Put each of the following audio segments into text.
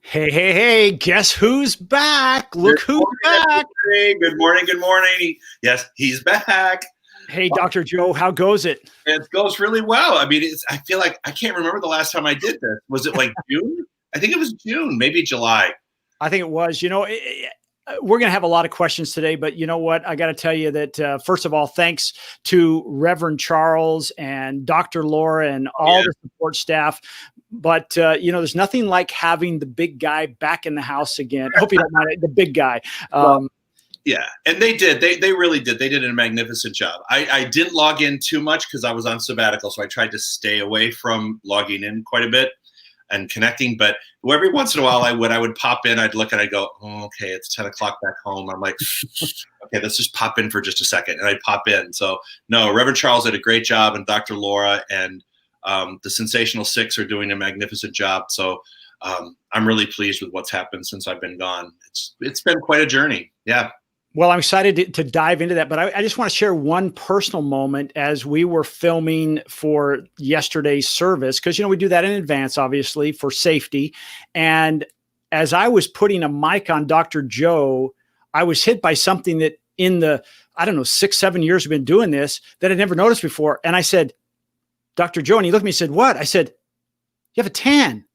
Hey, hey, hey, guess who's back? Look Good who's morning, back. everybody. Good morning. Good morning. Yes, he's back. Hey, Dr. Joe, how goes it? It goes really well. I mean, I feel like I can't remember the last time I did this. Was it like June? I think it was June, maybe July. I think it was, we're going to have a lot of questions today, but you know what? I got to tell you that, first of all, thanks to Reverend Charles and Dr. Laura and Oh, all yeah. the support staff. But, there's nothing like having the big guy back in the house again. I hope you don't mind it, the big guy. Well, yeah, and they did. They really did. They did a magnificent job. I didn't log in too much because I was on sabbatical, so I tried to stay away from logging in quite a bit and connecting. But every once in a while, I would pop in. I'd look and I'd go, oh, okay, it's 10 o'clock back home. I'm like, okay, let's just pop in for just a second, and I'd pop in. So no, Reverend Charles did a great job, and Dr. Laura and the Sensational Six are doing a magnificent job. So I'm really pleased with what's happened since I've been gone. It's been quite a journey. Yeah. Well, I'm excited to dive into that, but I just want to share one personal moment as we were filming for yesterday's service, because, we do that in advance, obviously, for safety. And as I was putting a mic on Dr. Joe, I was hit by something that in the, 6-7 years we've been doing this, that I'd never noticed before. And I said, Dr. Joe, and he looked at me and said, what? I said, you have a tan.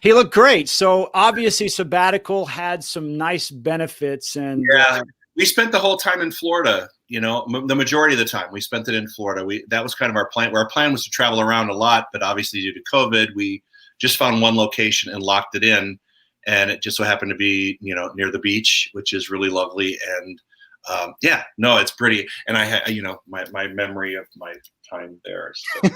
He looked great. So obviously sabbatical had some nice benefits. And yeah, we spent the whole time in Florida. The majority of the time we spent it in Florida. That was kind of our plan. Our plan was to travel around a lot, but obviously due to COVID, we just found one location and locked it in. And it just so happened to be, near the beach, which is really lovely. And it's pretty. And I had, my memory of my time there. So.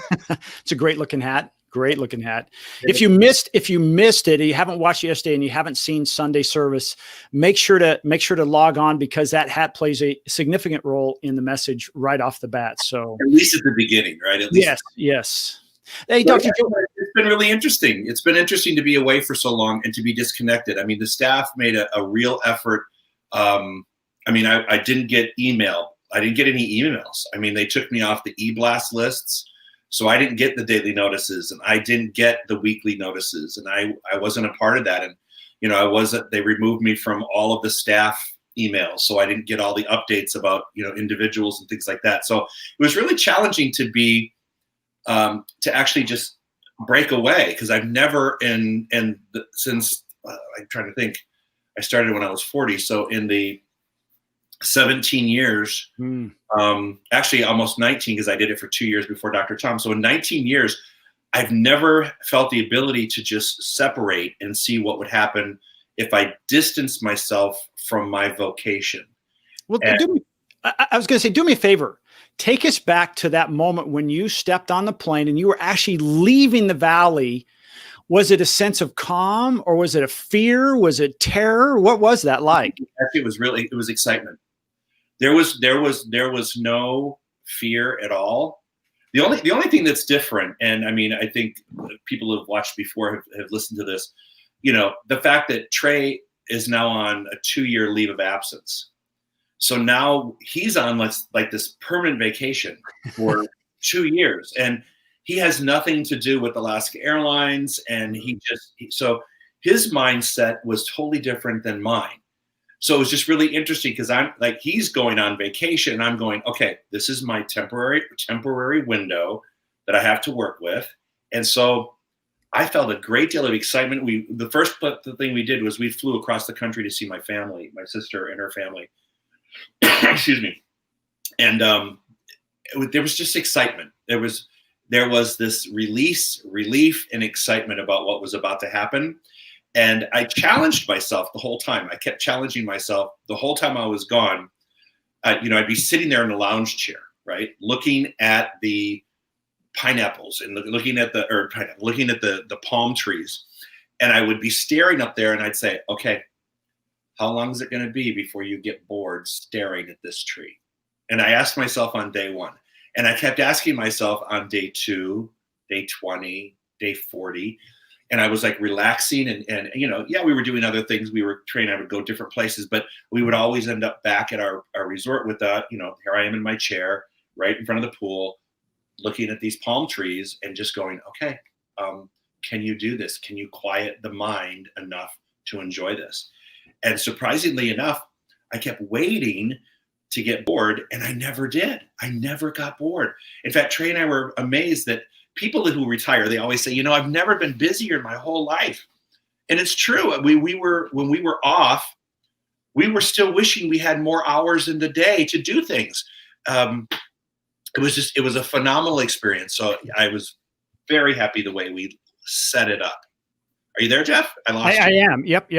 It's a great looking hat. Great looking hat. If you missed it, you haven't watched yesterday and you haven't seen Sunday service, make sure to log on, because that hat plays a significant role in the message right off the bat. So at least at the beginning, right? At least yes. Hey, Dr. Joe. It's been really interesting. It's been interesting to be away for so long and to be disconnected. I mean, the staff made a real effort. I didn't get email. I didn't get any emails. I mean, they took me off the e-blast lists. So I didn't get the daily notices, and I didn't get the weekly notices, and I wasn't a part of that. And, they removed me from all of the staff emails. So I didn't get all the updates about, individuals and things like that. So it was really challenging to be, to actually just break away, because I've never since I'm trying to think, I started when I was 40. So in the 17 years, actually almost 19, because I did it for 2 years before Dr. Tom. So in 19 years, I've never felt the ability to just separate and see what would happen if I distanced myself from my vocation. Well, I was going to say, do me a favor. Take us back to that moment when you stepped on the plane and you were actually leaving the valley. Was it a sense of calm, or was it a fear? Was it terror? What was that like? Actually, it was excitement. There was no fear at all. The only thing that's different, and I mean, I think people who have watched before have listened to this, the fact that Trey is now on a 2-year leave of absence. So now he's on like this permanent vacation for 2 years, and he has nothing to do with Alaska Airlines. And so his mindset was totally different than mine. So it was just really interesting, because I'm like, he's going on vacation and I'm going, okay, this is my temporary window that I have to work with. And so I felt a great deal of excitement. The first thing we did was we flew across the country to see my family, my sister and her family. Excuse me. And there was just excitement. There was this relief and excitement about what was about to happen. And I challenged myself the whole time. I kept challenging myself the whole time I was gone. I'd be sitting there in a lounge chair, right, looking at the pineapples and looking at the palm trees, and I would be staring up there, and I'd say, "Okay, how long is it going to be before you get bored staring at this tree?" And I asked myself on day 1, and I kept asking myself on day 2, day 20, day 40. And I was like relaxing and we were doing other things. We were training, I would go different places, but we would always end up back at our resort with here I am in my chair right in front of the pool, looking at these palm trees and just going, okay, can you do this? Can you quiet the mind enough to enjoy this? And surprisingly enough, I kept waiting to get bored, and I never did. I never got bored. In fact, Trey and I were amazed that people who retire, they always say, I've never been busier in my whole life. And it's true. When we were off, we were still wishing we had more hours in the day to do things. It was a phenomenal experience. So I was very happy the way we set it up. Are you there, Jeff? I lost you. I am. Yep.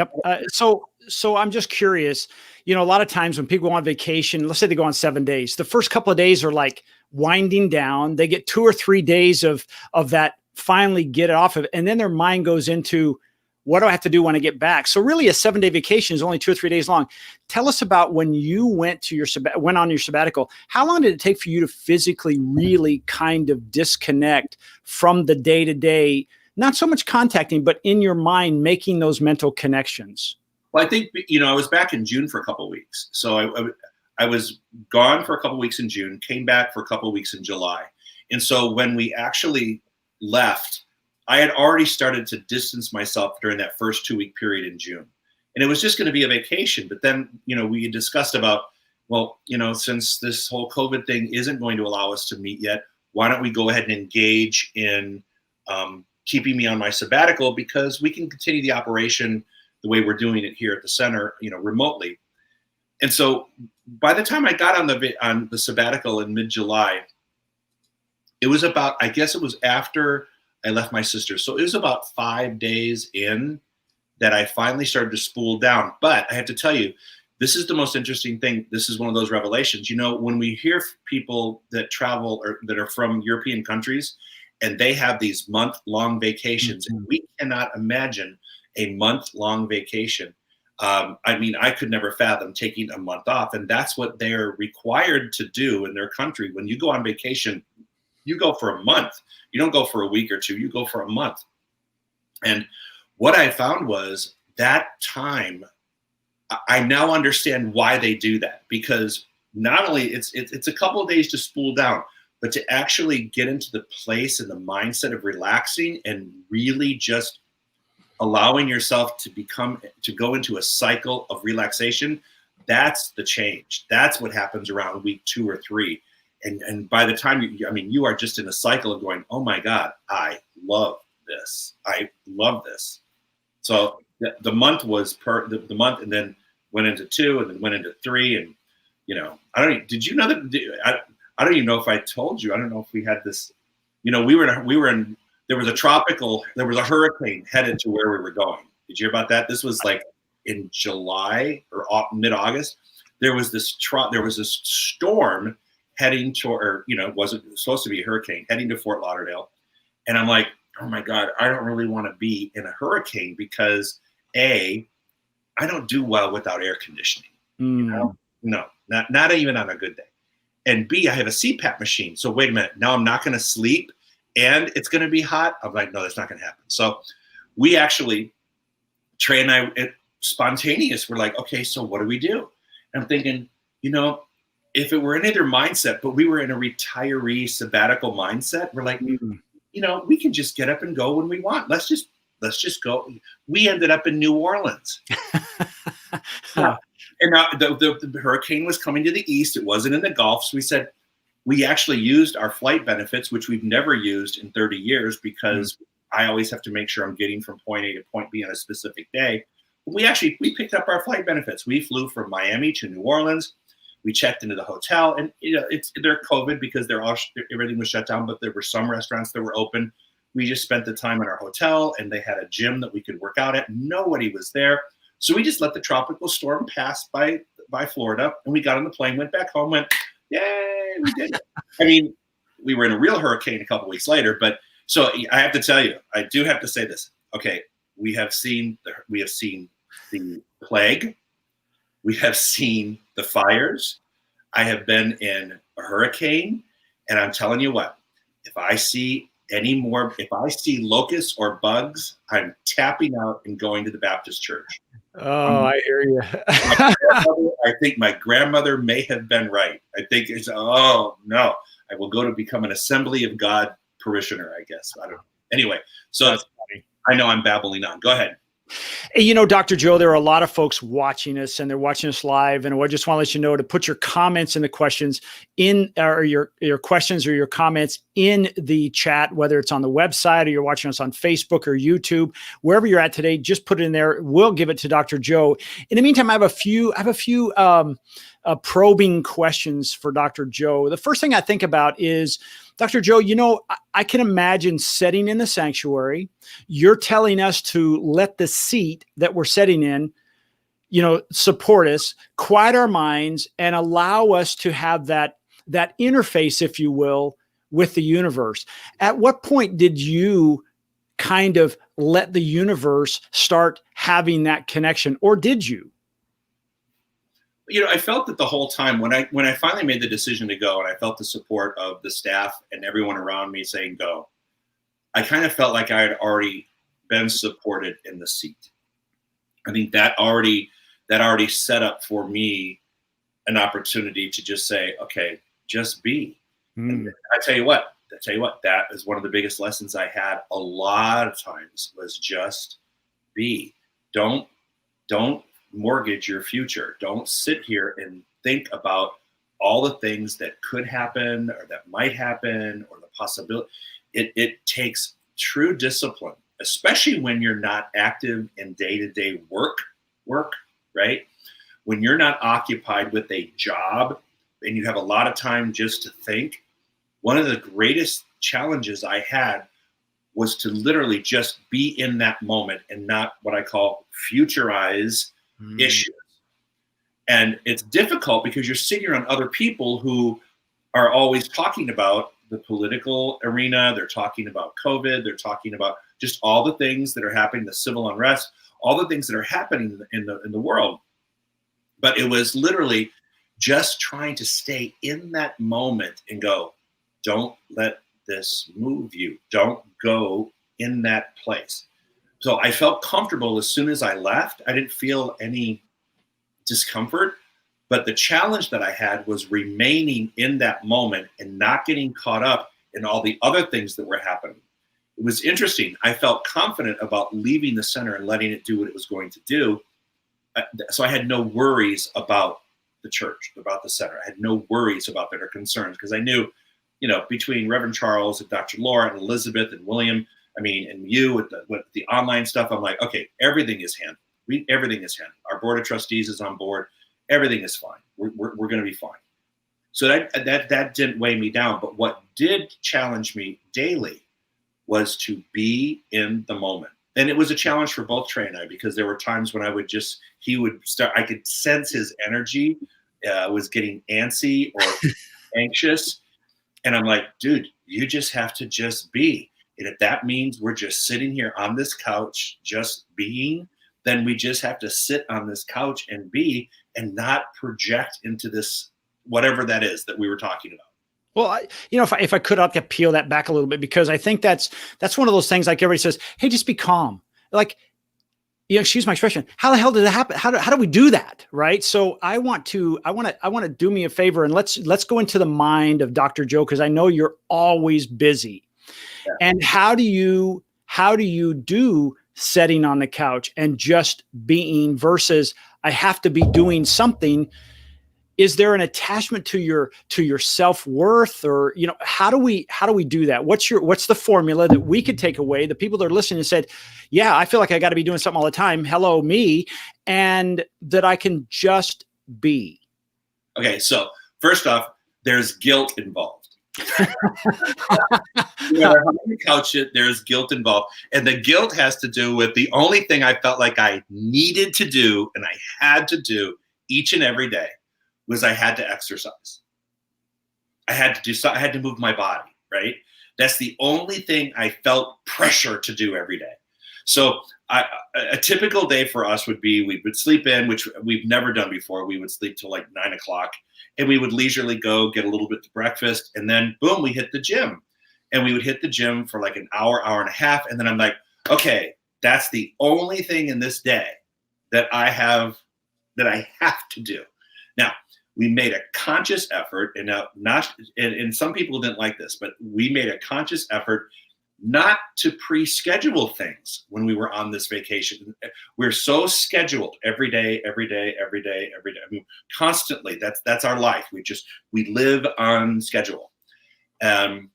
So I'm just curious, a lot of times when people go on vacation, let's say they go on 7 days, the first couple of days are like winding down. They get 2 or 3 days of that, finally get it off of it. And then their mind goes into, what do I have to do when I get back? So really a 7-day vacation is only 2 or 3 days long. Tell us about when you went on your sabbatical. How long did it take for you to physically really kind of disconnect from the day-to-day, not so much contacting, but in your mind, making those mental connections? Well, I think, I was back in June for a couple of weeks. So I was gone for a couple of weeks in June, came back for a couple of weeks in July. And so when we actually left, I had already started to distance myself during that first 2-week period in June. And it was just going to be a vacation. But then, we had discussed about, since this whole COVID thing isn't going to allow us to meet yet, why don't we go ahead and engage in keeping me on my sabbatical, because we can continue the operation the way we're doing it here at the center, remotely. And so by the time I got on the sabbatical in mid-July, it was about, I guess it was after I left my sister. So it was about 5 days in that I finally started to spool down. But I have to tell you, this is the most interesting thing. This is one of those revelations. When we hear people that travel or that are from European countries, and they have these month-long vacations, and we cannot imagine a month-long vacation. I could never fathom taking a month off, and that's what they're required to do in their country. When you go on vacation, you go for a month. You don't go for a week or two, you go for a month. And what I found was that time, I now understand why they do that, because not only it's a couple of days to spool down, but to actually get into the place and the mindset of relaxing and really just allowing yourself to go into a cycle of relaxation. That's the change. That's what happens around week 2 or 3. And by the time you are just in a cycle of going, oh my God, I love this. I love this. So the month was the month, and then went into 2, and then went into 3. And, did you know that? I don't even know if I told you. I don't know if we had this, there was a hurricane headed to where we were going. Did you hear about that? This was like in July or mid-August. There was this storm heading to, it wasn't supposed to be a hurricane, heading to Fort Lauderdale. And I'm like, oh my God, I don't really want to be in a hurricane, because A, I don't do well without air conditioning. No, not even on a good day. And B, I have a CPAP machine. So wait a minute, now I'm not going to sleep and it's going to be hot. I'm like, no, that's not going to happen. So we actually, Trey and I, spontaneous, we're like, okay, so what do we do? And I'm thinking, if it were any other mindset, but we were in a retiree sabbatical mindset, we're like, we can just get up and go when we want. Let's just go. We ended up in New Orleans. Yeah. And the hurricane was coming to the east. It wasn't in the Gulf. So we said, we actually used our flight benefits, which we've never used in 30 years, because I always have to make sure I'm getting from point A to point B on a specific day. We picked up our flight benefits. We flew from Miami to New Orleans. We checked into the hotel, and they're COVID because everything was shut down, but there were some restaurants that were open. We just spent the time in our hotel, and they had a gym that we could work out at. Nobody was there. So we just let the tropical storm pass by Florida, and we got on the plane, went back home, went, yay, we did it. We were in a real hurricane a couple weeks later, but so I have to tell you, I do have to say this. Okay, we have seen the plague. We have seen the fires. I have been in a hurricane, and I'm telling you what, if I see locusts or bugs, I'm tapping out and going to the Baptist church. Oh, I hear you. I think my grandmother may have been right. I think oh no, I will go to become an Assembly of God parishioner, I guess. I don't know. Anyway, so That's funny. I know I'm babbling on. Go ahead. Hey, you know, Dr. Joe, there are a lot of folks watching us, and they're watching us live. And I just want to let you know to put your comments and the questions in, or your questions or your comments in the chat, whether it's on the website or you're watching us on Facebook or YouTube, wherever you're at today, just put it in there. We'll give it to Dr. Joe. In the meantime, I have a few probing questions for Dr. Joe. The first thing I think about is, Dr. Joe, you know, I can imagine sitting in the sanctuary. You're telling us to let the seat that we're sitting in, you know, support us, quiet our minds, and allow us to have that interface, if you will, with the universe. At what point did you kind of let the universe start having that connection, or did you? You know, I felt that the whole time when I finally made the decision to go, and I felt the support of the staff and everyone around me saying go, I kind of felt like I had already been supported in the seat. I think that already set up for me an opportunity to just say, okay, just be. And I tell you what, that is one of the biggest lessons I had a lot of times, was just be. Don't mortgage your future. Don't sit here and think about all the things that could happen or that might happen or the possibility. It takes true discipline, especially when you're not active in day-to-day work, right? When you're not occupied with a job and you have a lot of time just to think. One of the greatest challenges I had was to literally just be in that moment and not what I call futurize issues. And it's difficult because you're sitting around other people who are always talking about the political arena. They're talking about COVID. They're talking about just all the things that are happening, the civil unrest, all the things that are happening in the world. But it was literally just trying to stay in that moment and go, don't let this move you. Don't go in that place. So I felt comfortable as soon as I left. I didn't feel any discomfort, but the challenge that I had was remaining in that moment and not getting caught up in all the other things that were happening. It was interesting. I felt confident about leaving the center and letting it do what it was going to do. So I had no worries about the church, about the center. I had no worries about their concerns because I knew, you know, between Reverend Charles and Dr. Laura and Elizabeth and William, and you with the online stuff, I'm like, okay, everything is handled. Everything is handled. Our board of trustees is on board. Everything is fine. We're going to be fine. So that didn't weigh me down. But what did challenge me daily was to be in the moment. And it was a challenge for both Trey and I, because there were times when he would start, I could sense his energy was getting antsy or anxious. And I'm like, dude, you just have to just be. And if that means we're just sitting here on this couch, just being, then we just have to sit on this couch and be, and not project into this, whatever that is that we were talking about. Well, if I could, I'll peel that back a little bit, because I think that's one of those things, like everybody says, hey, just be calm. Like, excuse my expression. How the hell did that happen? How do we do that? Right. So I want to do me a favor, and let's go into the mind of Dr. Joe, because I know you're always busy. Yeah. And how do you do sitting on the couch and just being versus I have to be doing something? Is there an attachment to your self-worth, or, how do we do that? What's the formula that we could take away? The people that are listening and said, yeah, I feel like I got to be doing something all the time. Hello, me. And that I can just be. Okay. So first off, there's guilt involved. There's guilt involved. And the guilt has to do with the only thing I felt like I needed to do and I had to do each and every day was I had to exercise. I had to do something. I had to move my body, right? That's the only thing I felt pressure to do every day. So a typical day for us would be, we would sleep in, which we've never done before. We would sleep till like 9 o'clock, and we would leisurely go get a little bit of breakfast, and then boom, we hit the gym. And we would hit the gym for like an hour, hour and a half. And then I'm like, okay, that's the only thing in this day that I have to do. Now, we made a conscious effort, and and some people didn't like this, but we made a conscious effort not to pre-schedule things when we were on this vacation. We're so scheduled every day, every day, every day, every day. I mean, constantly. That's our life. We live on schedule. And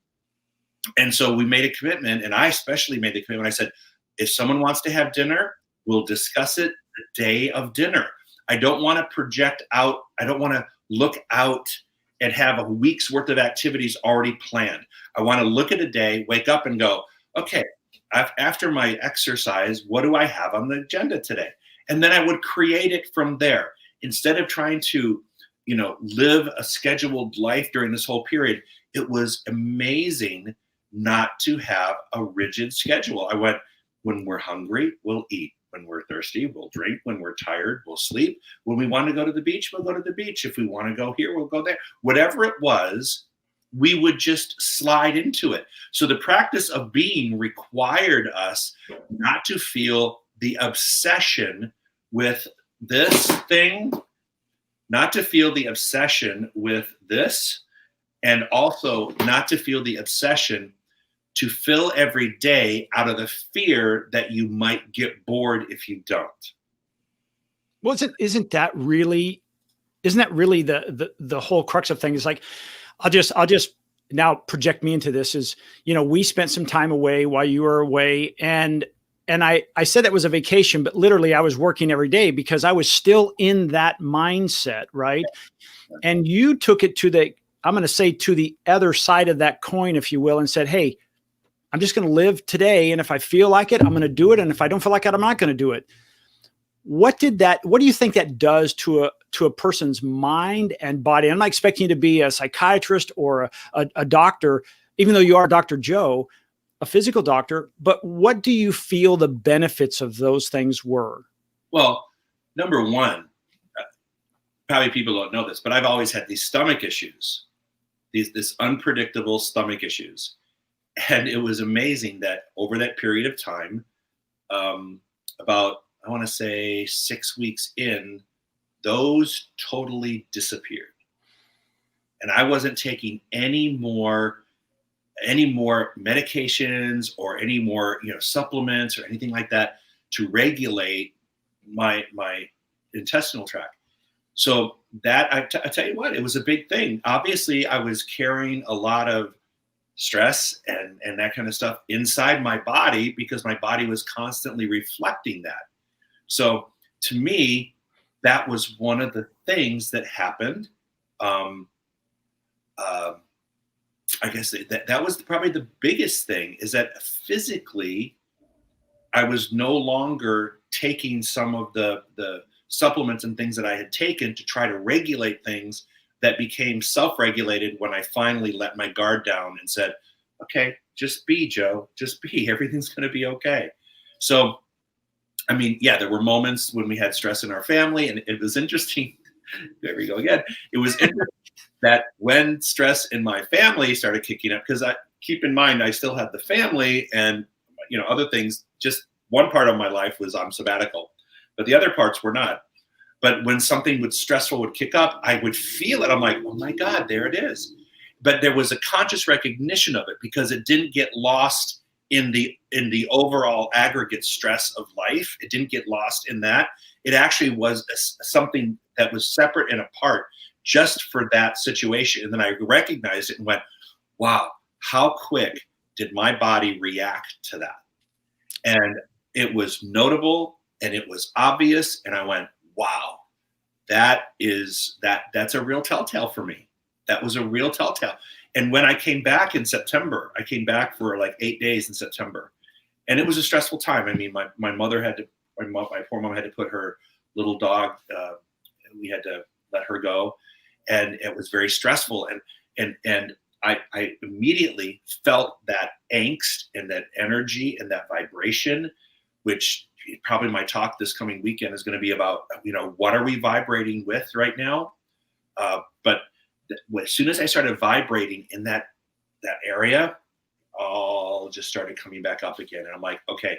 so we made a commitment, and I especially made the commitment. I said, if someone wants to have dinner, we'll discuss it the day of dinner. I don't want to project out. I don't want to look out and have a week's worth of activities already planned. I want to look at a day, wake up and go, okay, after my exercise, what do I have on the agenda today? And then I would create it from there. Instead of trying to, live a scheduled life during this whole period, it was amazing not to have a rigid schedule. I went, when we're hungry, we'll eat. When we're thirsty, we'll drink. When we're tired, we'll sleep. When we want to go to the beach, we'll go to the beach. If we want to go here, we'll go there. Whatever it was, we would just slide into it. So the practice of being required us not to feel the obsession with this thing, not to feel the obsession with this, and also not to feel the obsession to fill every day out of the fear that you might get bored if you don't. Well, isn't that really the whole crux of things? Like, I'll just now project me into this is, we spent some time away while you were away, and I said that was a vacation, but literally I was working every day because I was still in that mindset, right? And you took it to the other side of that coin, if you will, and said, hey, I'm just going to live today. And if I feel like it, I'm going to do it. And if I don't feel like it, I'm not going to do it. What do you think that does to a person's mind and body? I'm not expecting you to be a psychiatrist or a doctor, even though you are Dr. Joe, a physical doctor, but what do you feel the benefits of those things were? Well, number one, probably people don't know this, but I've always had these stomach issues, this unpredictable stomach issues. And it was amazing that over that period of time, about, I want to say 6 weeks in, those totally disappeared. And I wasn't taking any more medications or any more, supplements or anything like that to regulate my intestinal tract. So that, I tell you what, it was a big thing. Obviously, I was carrying a lot of stress and that kind of stuff inside my body because my body was constantly reflecting that. So to me, that was one of the things that happened. I guess that was probably the biggest thing, is that physically I was no longer taking some of the supplements and things that I had taken to try to regulate things that became self-regulated when I finally let my guard down and said, okay, just be, Joe, just be, everything's going to be okay. So, I mean, yeah, there were moments when we had stress in our family, and it was interesting. There we go again. It was interesting that when stress in my family started kicking up, because keep in mind, I still had the family and, other things. Just one part of my life was on sabbatical, but the other parts were not. But when something stressful would kick up, I would feel it. I'm like, oh my God, there it is. But there was a conscious recognition of it because it didn't get lost in the overall aggregate stress of life. It didn't get lost in that. It actually was something that was separate and apart just for that situation. And then I recognized it and went, wow, how quick did my body react to that? And it was notable and it was obvious. And I went, wow, that's a real telltale for me. That was a real telltale. And when I came back in September, I came back for like 8 days in September, and it was a stressful time. I mean, my poor mom had to put her little dog, we had to let her go, and it was very stressful. And I immediately felt that angst and that energy and that vibration, which probably my talk this coming weekend is going to be about, what are we vibrating with right now? But as soon as I started vibrating in that area, all just started coming back up again. And I'm like, okay,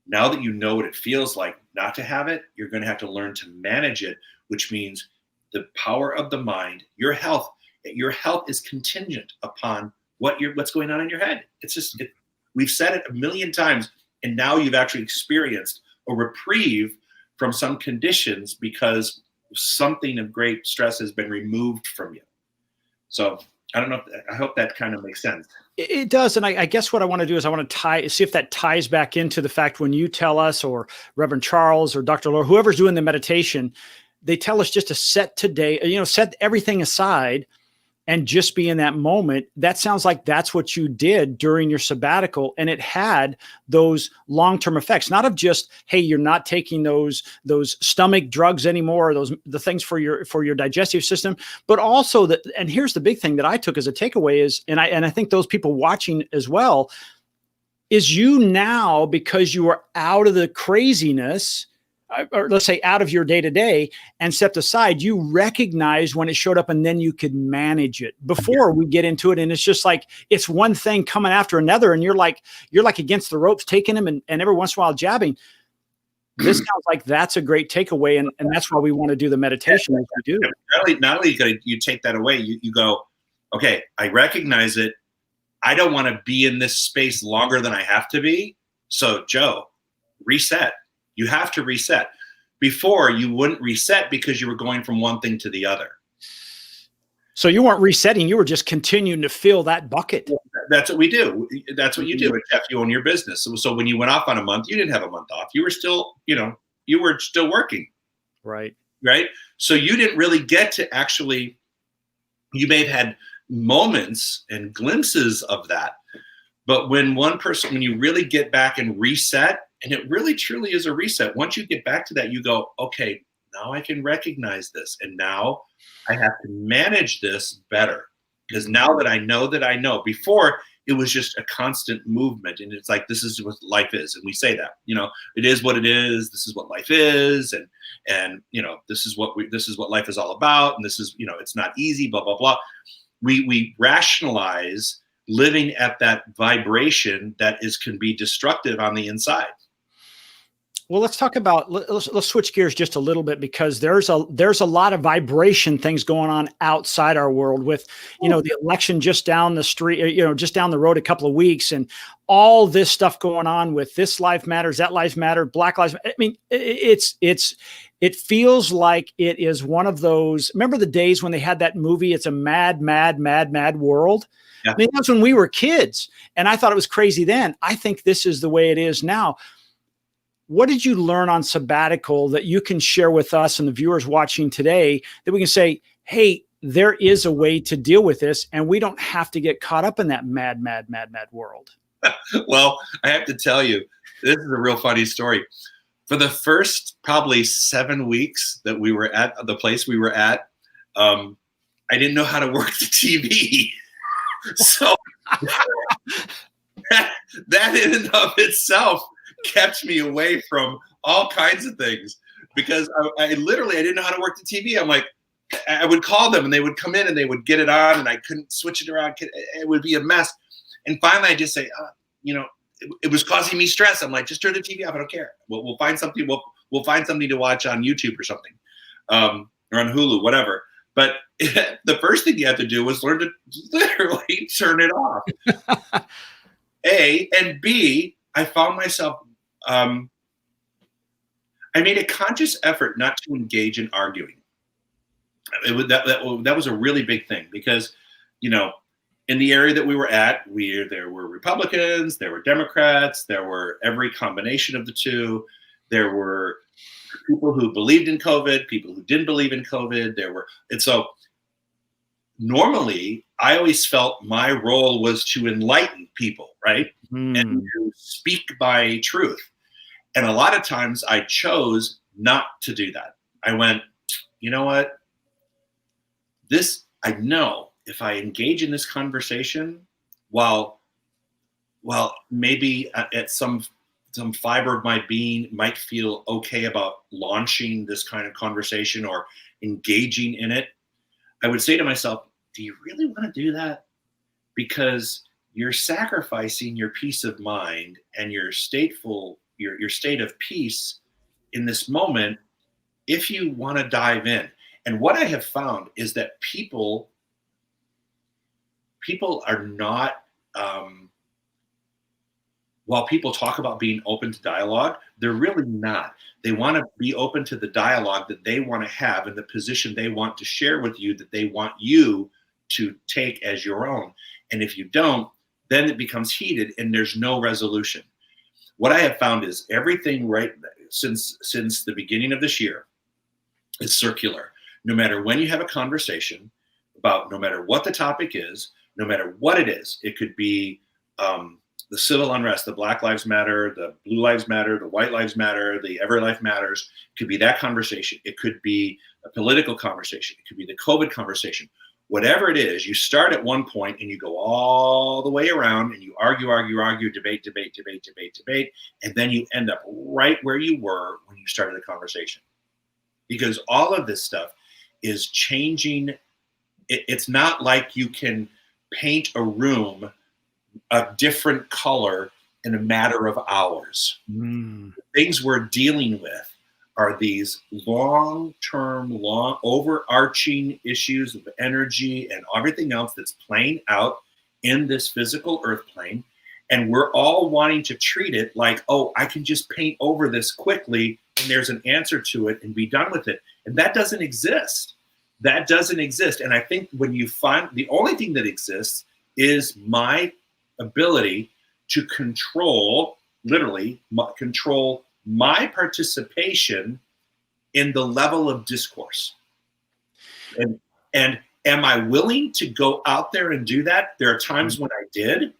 now that you know what it feels like not to have it, you're going to have to learn to manage it, which means the power of the mind, your health is contingent upon what's going on in your head. It's just, We've said it a million times, and now you've actually experienced a reprieve from some conditions because something of great stress has been removed from you. So I don't know. I hope that kind of makes sense. It does. And I guess what I want to do is I want to see if that ties back into the fact when you tell us, or Reverend Charles or Dr. Laura, whoever's doing the meditation, they tell us just to set today, set everything aside and just be in that moment. That sounds like that's what you did during your sabbatical. And it had those long-term effects, not of just, hey, you're not taking those stomach drugs anymore, the things for your digestive system, but also that, and here's the big thing that I took as a takeaway is, and I think those people watching as well, is you now, because you are out of the craziness, or let's say out of your day-to-day and stepped aside, you recognize when it showed up and then you could manage it before we get into it. And it's just like, it's one thing coming after another. And you're like against the ropes, taking them and every once in a while jabbing. This sounds like that's a great takeaway. And that's why we want to do the meditation as we do. Not only you take that away, you go, okay, I recognize it. I don't want to be in this space longer than I have to be. So Joe, reset. You have to reset. Before, you wouldn't reset because you were going from one thing to the other. So you weren't resetting. You were just continuing to fill that bucket. That's what we do. That's what you do. Jeff, you own your business. So when you went off on a month, you didn't have a month off. You were still, you were still working. Right. Right. So you didn't really get to actually, you may have had moments and glimpses of that. But when you really get back and reset, and it really truly is a reset. Once you get back to that, you go, okay, now I can recognize this. And now I have to manage this better. Because now that I know, before it was just a constant movement. And it's like, this is what life is. And we say that, it is what it is. This is what life is. And this is what life is all about. And this is, it's not easy, blah, blah, blah. We rationalize living at that vibration that can be destructive on the inside. Well, let's talk about, let's switch gears just a little bit, because there's a lot of vibration things going on outside our world with, the election just down the street, just down the road a couple of weeks, and all this stuff going on with this life matters, that life matter, Black lives. I mean, it feels like it is one of those, remember the days when they had that movie, It's a Mad, Mad, Mad, Mad World? Yeah. I mean, that's when we were kids and I thought it was crazy then. I think this is the way it is now. What did you learn on sabbatical that you can share with us and the viewers watching today that we can say, hey, there is a way to deal with this and we don't have to get caught up in that mad, mad, mad, mad world? Well, I have to tell you, this is a real funny story. For the first probably 7 weeks that we were at the place we were at, I didn't know how to work the TV. So that in and of itself kept me away from all kinds of things, because I didn't know how to work the TV. I'm like, I would call them and they would come in and they would get it on and I couldn't switch it around. It would be a mess. And finally I just say, it was causing me stress. I'm like, just turn the TV off. I don't care. We'll find something. We'll find something to watch on YouTube or something, or on Hulu, whatever. But the first thing you have to do was learn to literally turn it off. A, and B, I found myself, I made a conscious effort not to engage in arguing. That was a really big thing, because, in the area that we were at, there were Republicans, there were Democrats, there were every combination of the two. There were people who believed in COVID, people who didn't believe in COVID. And so normally I always felt my role was to enlighten people, right? And to speak by truth. And a lot of times I chose not to do that. I went, you know what? I know if I engage in this conversation, while maybe at some fiber of my being might feel okay about launching this kind of conversation or engaging in it, I would say to myself, do you really want to do that? Because you're sacrificing your peace of mind and your state of peace in this moment if you want to dive in. And what I have found is that people are not while people talk about being open to dialogue, they're really not. They want to be open to the dialogue that they want to have and the position they want to share with you, that they want you to take as your own. And if you don't, then it becomes heated and there's no resolution. What I have found is everything since the beginning of this year is circular. No matter when you have a conversation about, no matter what the topic is, no matter what it is, it could be the civil unrest, the Black Lives Matter, the Blue Lives Matter, the White Lives Matter, the Every Life Matters. It could be that conversation. It could be a political conversation. It could be the COVID conversation. Whatever it is, you start at one point and you go all the way around and you argue, debate, and then you end up right where you were when you started the conversation. Because all of this stuff is changing. It's not like you can paint a room a different color in a matter of hours. The things we're dealing with are these long-term, overarching issues of energy and everything else that's playing out in this physical earth plane. And we're all wanting to treat it like, oh, I can just paint over this quickly and there's an answer to it and be done with it. And that doesn't exist. That doesn't exist. And I think when you find the only thing that exists is my ability to literally control my participation in the level of discourse. And am I willing to go out there and do that? There are times when I did,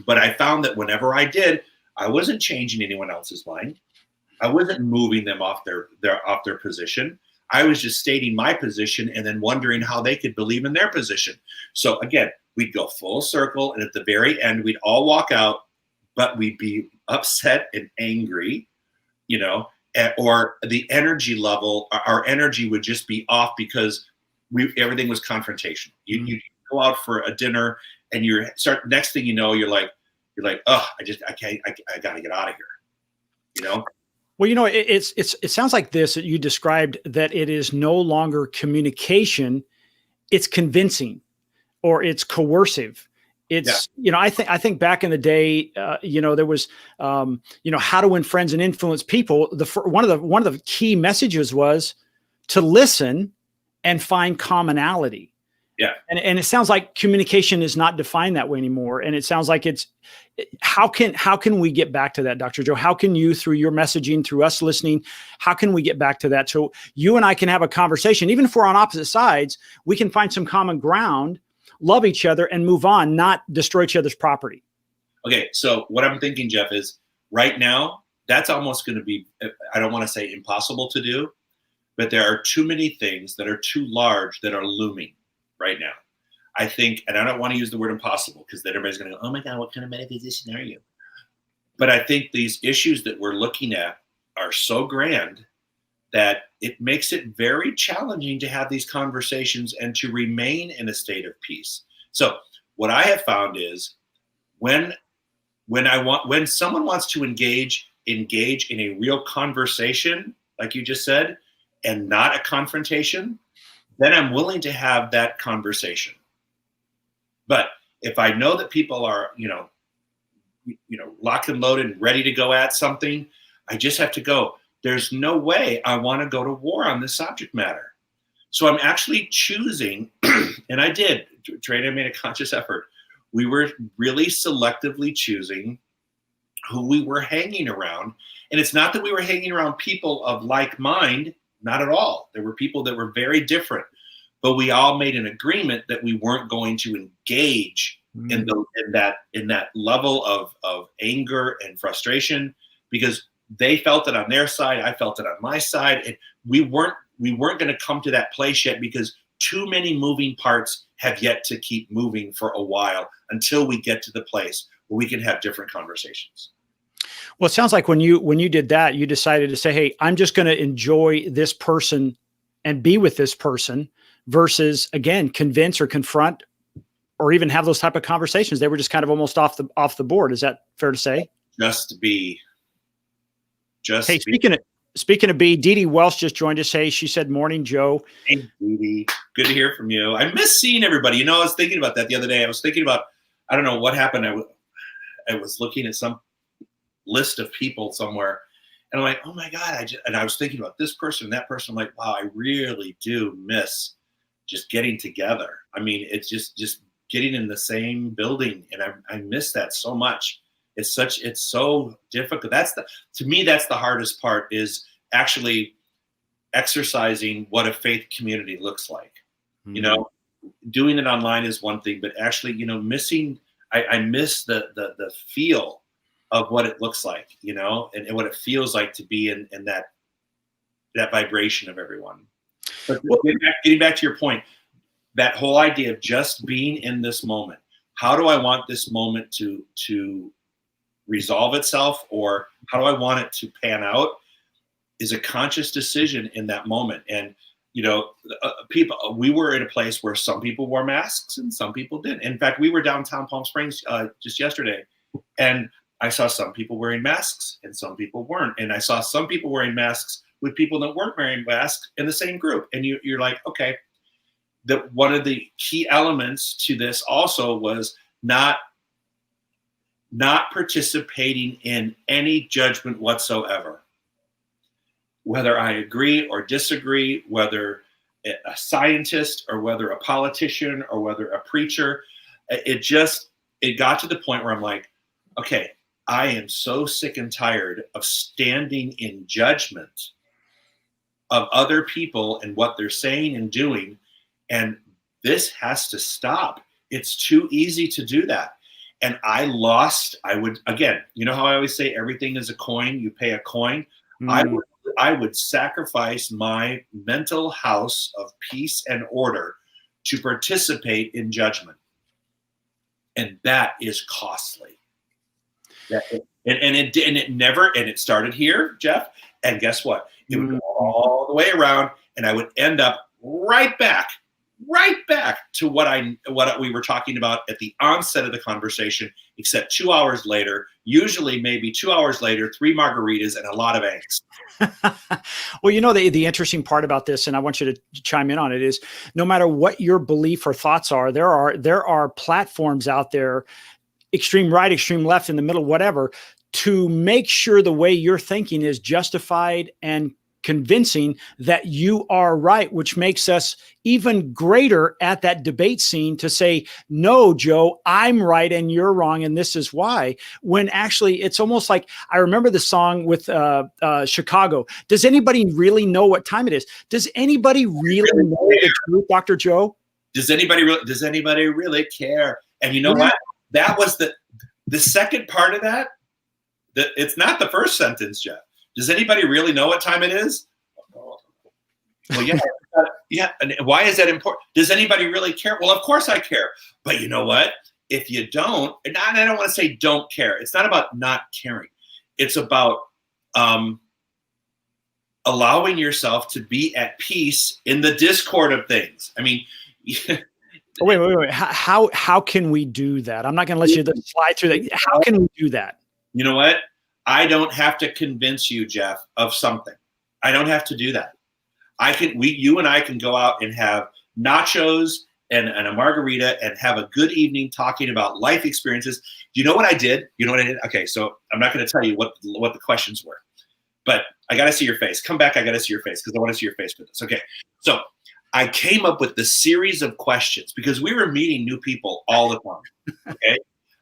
but I found that whenever I did, I wasn't changing anyone else's mind. I wasn't moving them off their position. I was just stating my position and then wondering how they could believe in their position. So again, we'd go full circle, and at the very end, we'd all walk out, but we'd be upset and angry, or the energy level, our energy would just be off because everything was confrontational. You go out for a dinner, and next thing you know, you're like, oh, I got to get out of here, Well, it sounds like this that you described, that it is no longer communication, it's convincing, or it's coercive. It's, I think back in the day, there was, how to win friends and influence people. One of the key messages was to listen and find commonality. Yeah. And it sounds like communication is not defined that way anymore. And it sounds like how can we get back to that, Dr. Joe? How can you, through your messaging, through us listening, how can we get back to that? So you and I can have a conversation, even if we're on opposite sides, we can find some common ground, love each other, and move on, not destroy each other's property. Okay. So what I'm thinking, Jeff, is right now, that's almost going to be, I don't want to say impossible to do, but there are too many things that are too large that are looming right now. I think, and I don't want to use the word impossible because then everybody's going to go, oh my God, what kind of metaphysician are you? But I think these issues that we're looking at are so grand that it makes it very challenging to have these conversations and to remain in a state of peace. So what I have found is when someone wants to engage in a real conversation, like you just said, and not a confrontation, then I'm willing to have that conversation. But if I know that people are, locked and loaded and ready to go at something, I just have to go. There's no way I want to go to war on this subject matter. So I'm actually choosing, and I did, Trey, I made a conscious effort. We were really selectively choosing who we were hanging around. And it's not that we were hanging around people of like mind, not at all. There were people that were very different, but we all made an agreement that we weren't going to engage in that level of anger and frustration, because they felt it on their side, I felt it on my side, and we weren't going to come to that place yet because too many moving parts have yet to keep moving for a while until we get to the place where we can have different conversations. Well, it sounds like when you did that, you decided to say, hey, I'm just going to enjoy this person and be with this person versus, again, convince or confront or even have those type of conversations. They were just kind of almost off the board. Is that fair to say? Hey, speaking of B, Dee Dee Welsh just joined us. Hey, she said, morning, Joe. Hey, Dee Dee. Good to hear from you. I miss seeing everybody. I was thinking about that the other day. I was thinking about, I don't know what happened. I was looking at list of people somewhere. And I'm like, oh my God, and I was thinking about this person and that person. I'm like, wow, I really do miss just getting together. I mean, it's just getting in the same building, and I miss that so much. It's so difficult. To me, that's the hardest part, is actually exercising what a faith community looks like. Mm. You know, doing it online is one thing, but actually, you know, I miss the feel of what it looks like, you know, and what it feels like to be in that vibration of everyone. But getting back to your point, that whole idea of just being in this moment. How do I want this moment to resolve itself, or how do I want it to pan out, is a conscious decision in that moment. And, you know, we were in a place where some people wore masks and some people didn't. In fact, we were downtown Palm Springs just yesterday, and I saw some people wearing masks and some people weren't. And I saw some people wearing masks with people that weren't wearing masks in the same group. And you're like, okay, one of the key elements to this also was not participating in any judgment whatsoever. Whether I agree or disagree, whether a scientist or whether a politician or whether a preacher, it got to the point where I'm like, okay, I am so sick and tired of standing in judgment of other people and what they're saying and doing. And this has to stop. It's too easy to do that. And again, you know how I always say everything is a coin, you pay a coin. I would sacrifice my mental house of peace and order to participate in judgment. And that is costly. It started here, Jeff. And guess what? It would go all the way around, and I would end up right back to what we were talking about at the onset of the conversation, except 2 hours later, usually maybe 2 hours later, 3 margaritas and a lot of angst. Well, you know, the interesting part about this, and I want you to chime in on it, is no matter what your belief or thoughts are, there are platforms out there, extreme right, extreme left, in the middle, whatever, to make sure the way you're thinking is justified and convincing that you are right, which makes us even greater at that debate scene to say, no, Joe, I'm right and you're wrong, and this is why. When actually it's almost like, I remember the song with Chicago. Does anybody really know what time it is? Does anybody really know the truth, Dr. Joe? Does anybody really care? And you know what? That was the second part of that. It's not the first sentence, Jeff. Does anybody really know what time it is? Well, yeah, yeah. And why is that important? Does anybody really care? Well, of course I care. But you know what? If you don't, and I don't want to say don't care. It's not about not caring. It's about allowing yourself to be at peace in the discord of things. I mean, wait. How can we do that? I'm not going to let you slide through that. How can we do that? You know what? I don't have to convince you, Jeff, of something. I don't have to do that. You and I can go out and have nachos and a margarita and have a good evening talking about life experiences. Do you know what I did? Okay, so I'm not going to tell you what the questions were, but I got to see your face. Come back. I got to see your face because I want to see your face for this. Okay, so I came up with the series of questions because we were meeting new people all the time. Okay,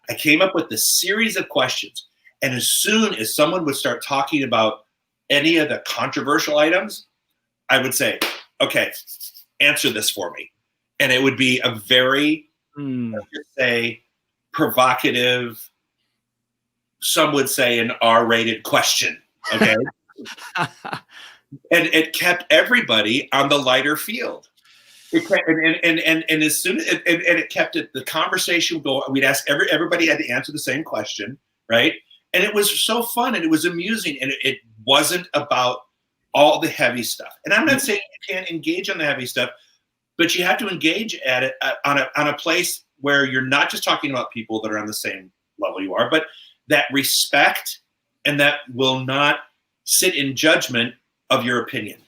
I came up with the series of questions. And as soon as someone would start talking about any of the controversial items, I would say, okay, answer this for me. And it would be a very, let's just say, provocative, some would say an R-rated question, okay? And it kept everybody on the lighter field. It kept, and as soon as it kept the conversation going, we'd ask everybody had to answer the same question, right? And it was so fun and it was amusing, and it wasn't about all the heavy stuff. And I'm not saying you can't engage on the heavy stuff, but you have to engage at it on a place where you're not just talking about people that are on the same level you are, but that respect and that will not sit in judgment of your opinion.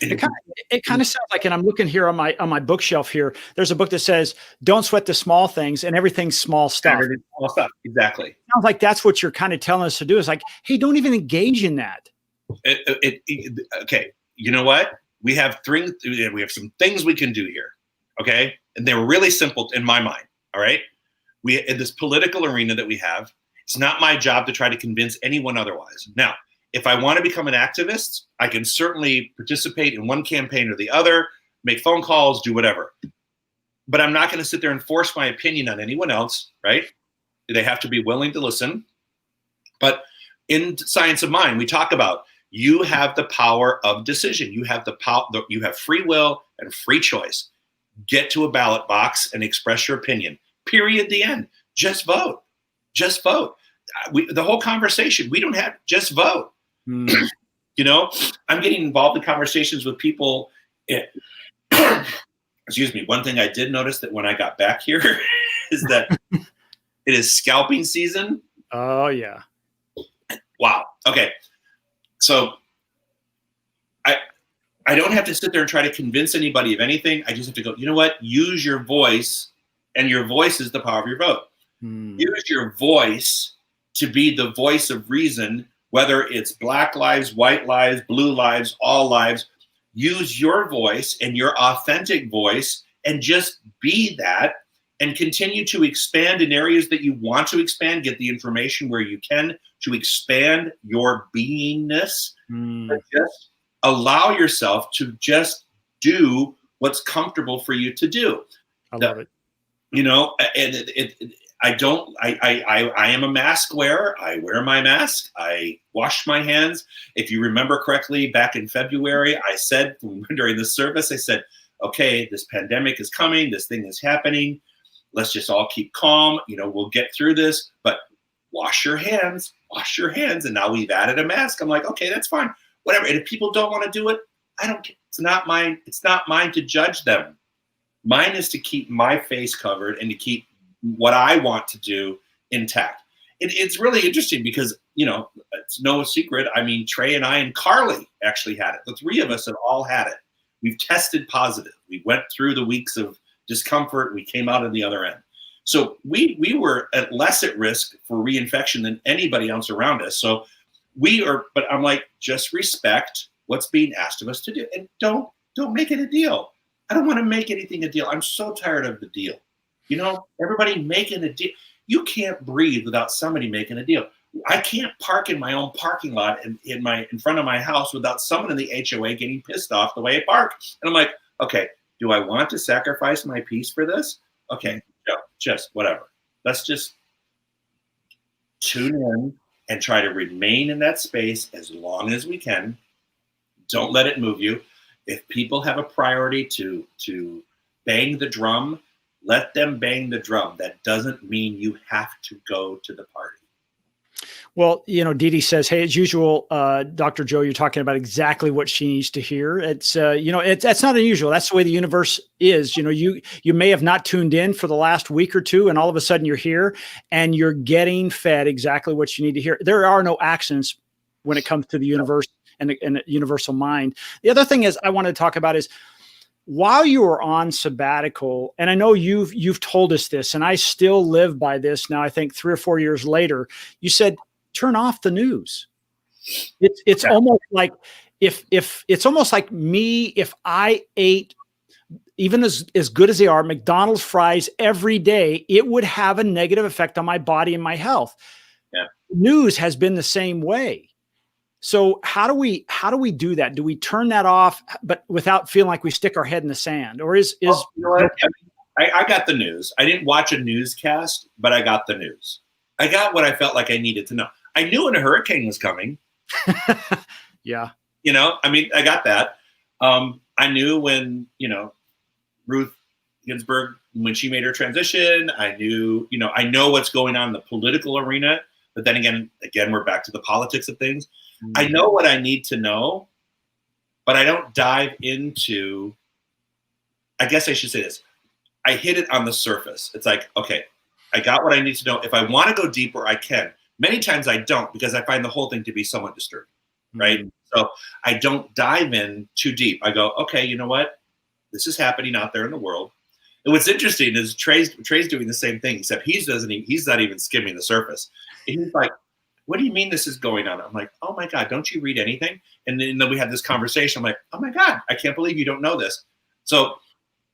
It kind of sounds like, and I'm looking here on my bookshelf here. There's a book that says, "Don't sweat the small things, and everything's small stuff." Everything's small stuff. Exactly. Sounds like that's what you're kind of telling us to do. Is like, hey, don't even engage in that. Okay. You know what? We have some things we can do here. Okay, and they're really simple in my mind. All right. In this political arena that we have, it's not my job to try to convince anyone otherwise. Now, if I want to become an activist, I can certainly participate in one campaign or the other, make phone calls, do whatever. But I'm not going to sit there and force my opinion on anyone else, right? They have to be willing to listen. But in Science of Mind, we talk about you have the power of decision. You have the power. You have free will and free choice. Get to a ballot box and express your opinion. Period. The end. Just vote. Just vote. The whole conversation, we don't have just vote. You know, I'm getting involved in conversations with people. Excuse me. One thing I did notice that when I got back here is that it is scalping season. Oh yeah. Wow. Okay. So I don't have to sit there and try to convince anybody of anything. I just have to go, you know what? Use your voice, and your voice is the power of your vote. Use your voice to be the voice of reason, whether it's Black lives, white lives, blue lives, all lives. Use your voice and your authentic voice and just be that, and continue to expand in areas that you want to expand. Get the information where you can to expand your beingness. But just allow yourself to just do what's comfortable for you to do. I love it. You know, and I am a mask wearer. I wear my mask. I wash my hands. If you remember correctly, back in February, I said during the service, I said, okay, this pandemic is coming. This thing is happening. Let's just all keep calm. You know, we'll get through this, but wash your hands. And now we've added a mask. I'm like, okay, that's fine. Whatever. And if people don't want to do it, I don't care. It's not mine. It's not mine to judge them. Mine is to keep my face covered and to keep what I want to do intact. It's really interesting because, you know, it's no secret. I mean, Trey and I and Carly actually had it. The three of us have all had it. We've tested positive. We went through the weeks of discomfort. We came out on the other end. So we were less at risk for reinfection than anybody else around us. So but I'm like, just respect what's being asked of us to do, and don't make it a deal. I don't want to make anything a deal. I'm so tired of the deal. You know, everybody making a deal. You can't breathe without somebody making a deal. I can't park in my own parking lot in front of my house without someone in the HOA getting pissed off the way I park. And I'm like, okay, do I want to sacrifice my peace for this? Okay, no, just whatever. Let's just tune in and try to remain in that space as long as we can. Don't let it move you. If people have a priority to bang the drum, let them bang the drum. That doesn't mean you have to go to the party. Well, you know, Dee Dee says, hey, as usual, Dr. Joe, you're talking about exactly what she needs to hear. It's, you know, that's not unusual. That's the way the universe is. You know, you may have not tuned in for the last week or two, and all of a sudden you're here and you're getting fed exactly what you need to hear. There are no accidents when it comes to the universe and the universal mind. The other thing is I want to talk about is, while you were on sabbatical, and I know you've told us this, and I still live by this now, I think 3 or 4 years later, you said, turn off the news. It's almost like if it's almost like me, if I ate even as good as they are, McDonald's fries every day, it would have a negative effect on my body and my health. Yeah. News has been the same way. So how do we do that? Do we turn that off, but without feeling like we stick our head in the sand? Or is you know what? I got the news. I didn't watch a newscast, but I got the news. I got what I felt like I needed to know. I knew when a hurricane was coming. Yeah. You know, I mean, I got that. I knew when, you know, Ruth Ginsburg, when she made her transition, I knew, you know, I know what's going on in the political arena. But then again, we're back to the politics of things. I know what I need to know, but I don't dive into, I guess I should say this. I hit it on the surface. It's like, okay, I got what I need to know. If I want to go deeper, I can. Many times I don't, because I find the whole thing to be somewhat disturbing. right? So I don't dive in too deep. I go, okay, you know what? This is happening out there in the world. And what's interesting is Trey's doing the same thing, except he's not even skimming the surface. And he's like, what do you mean this is going on? I'm like, oh my God, don't you read anything? And then we had this conversation. I'm like, oh my God, I can't believe you don't know this. So,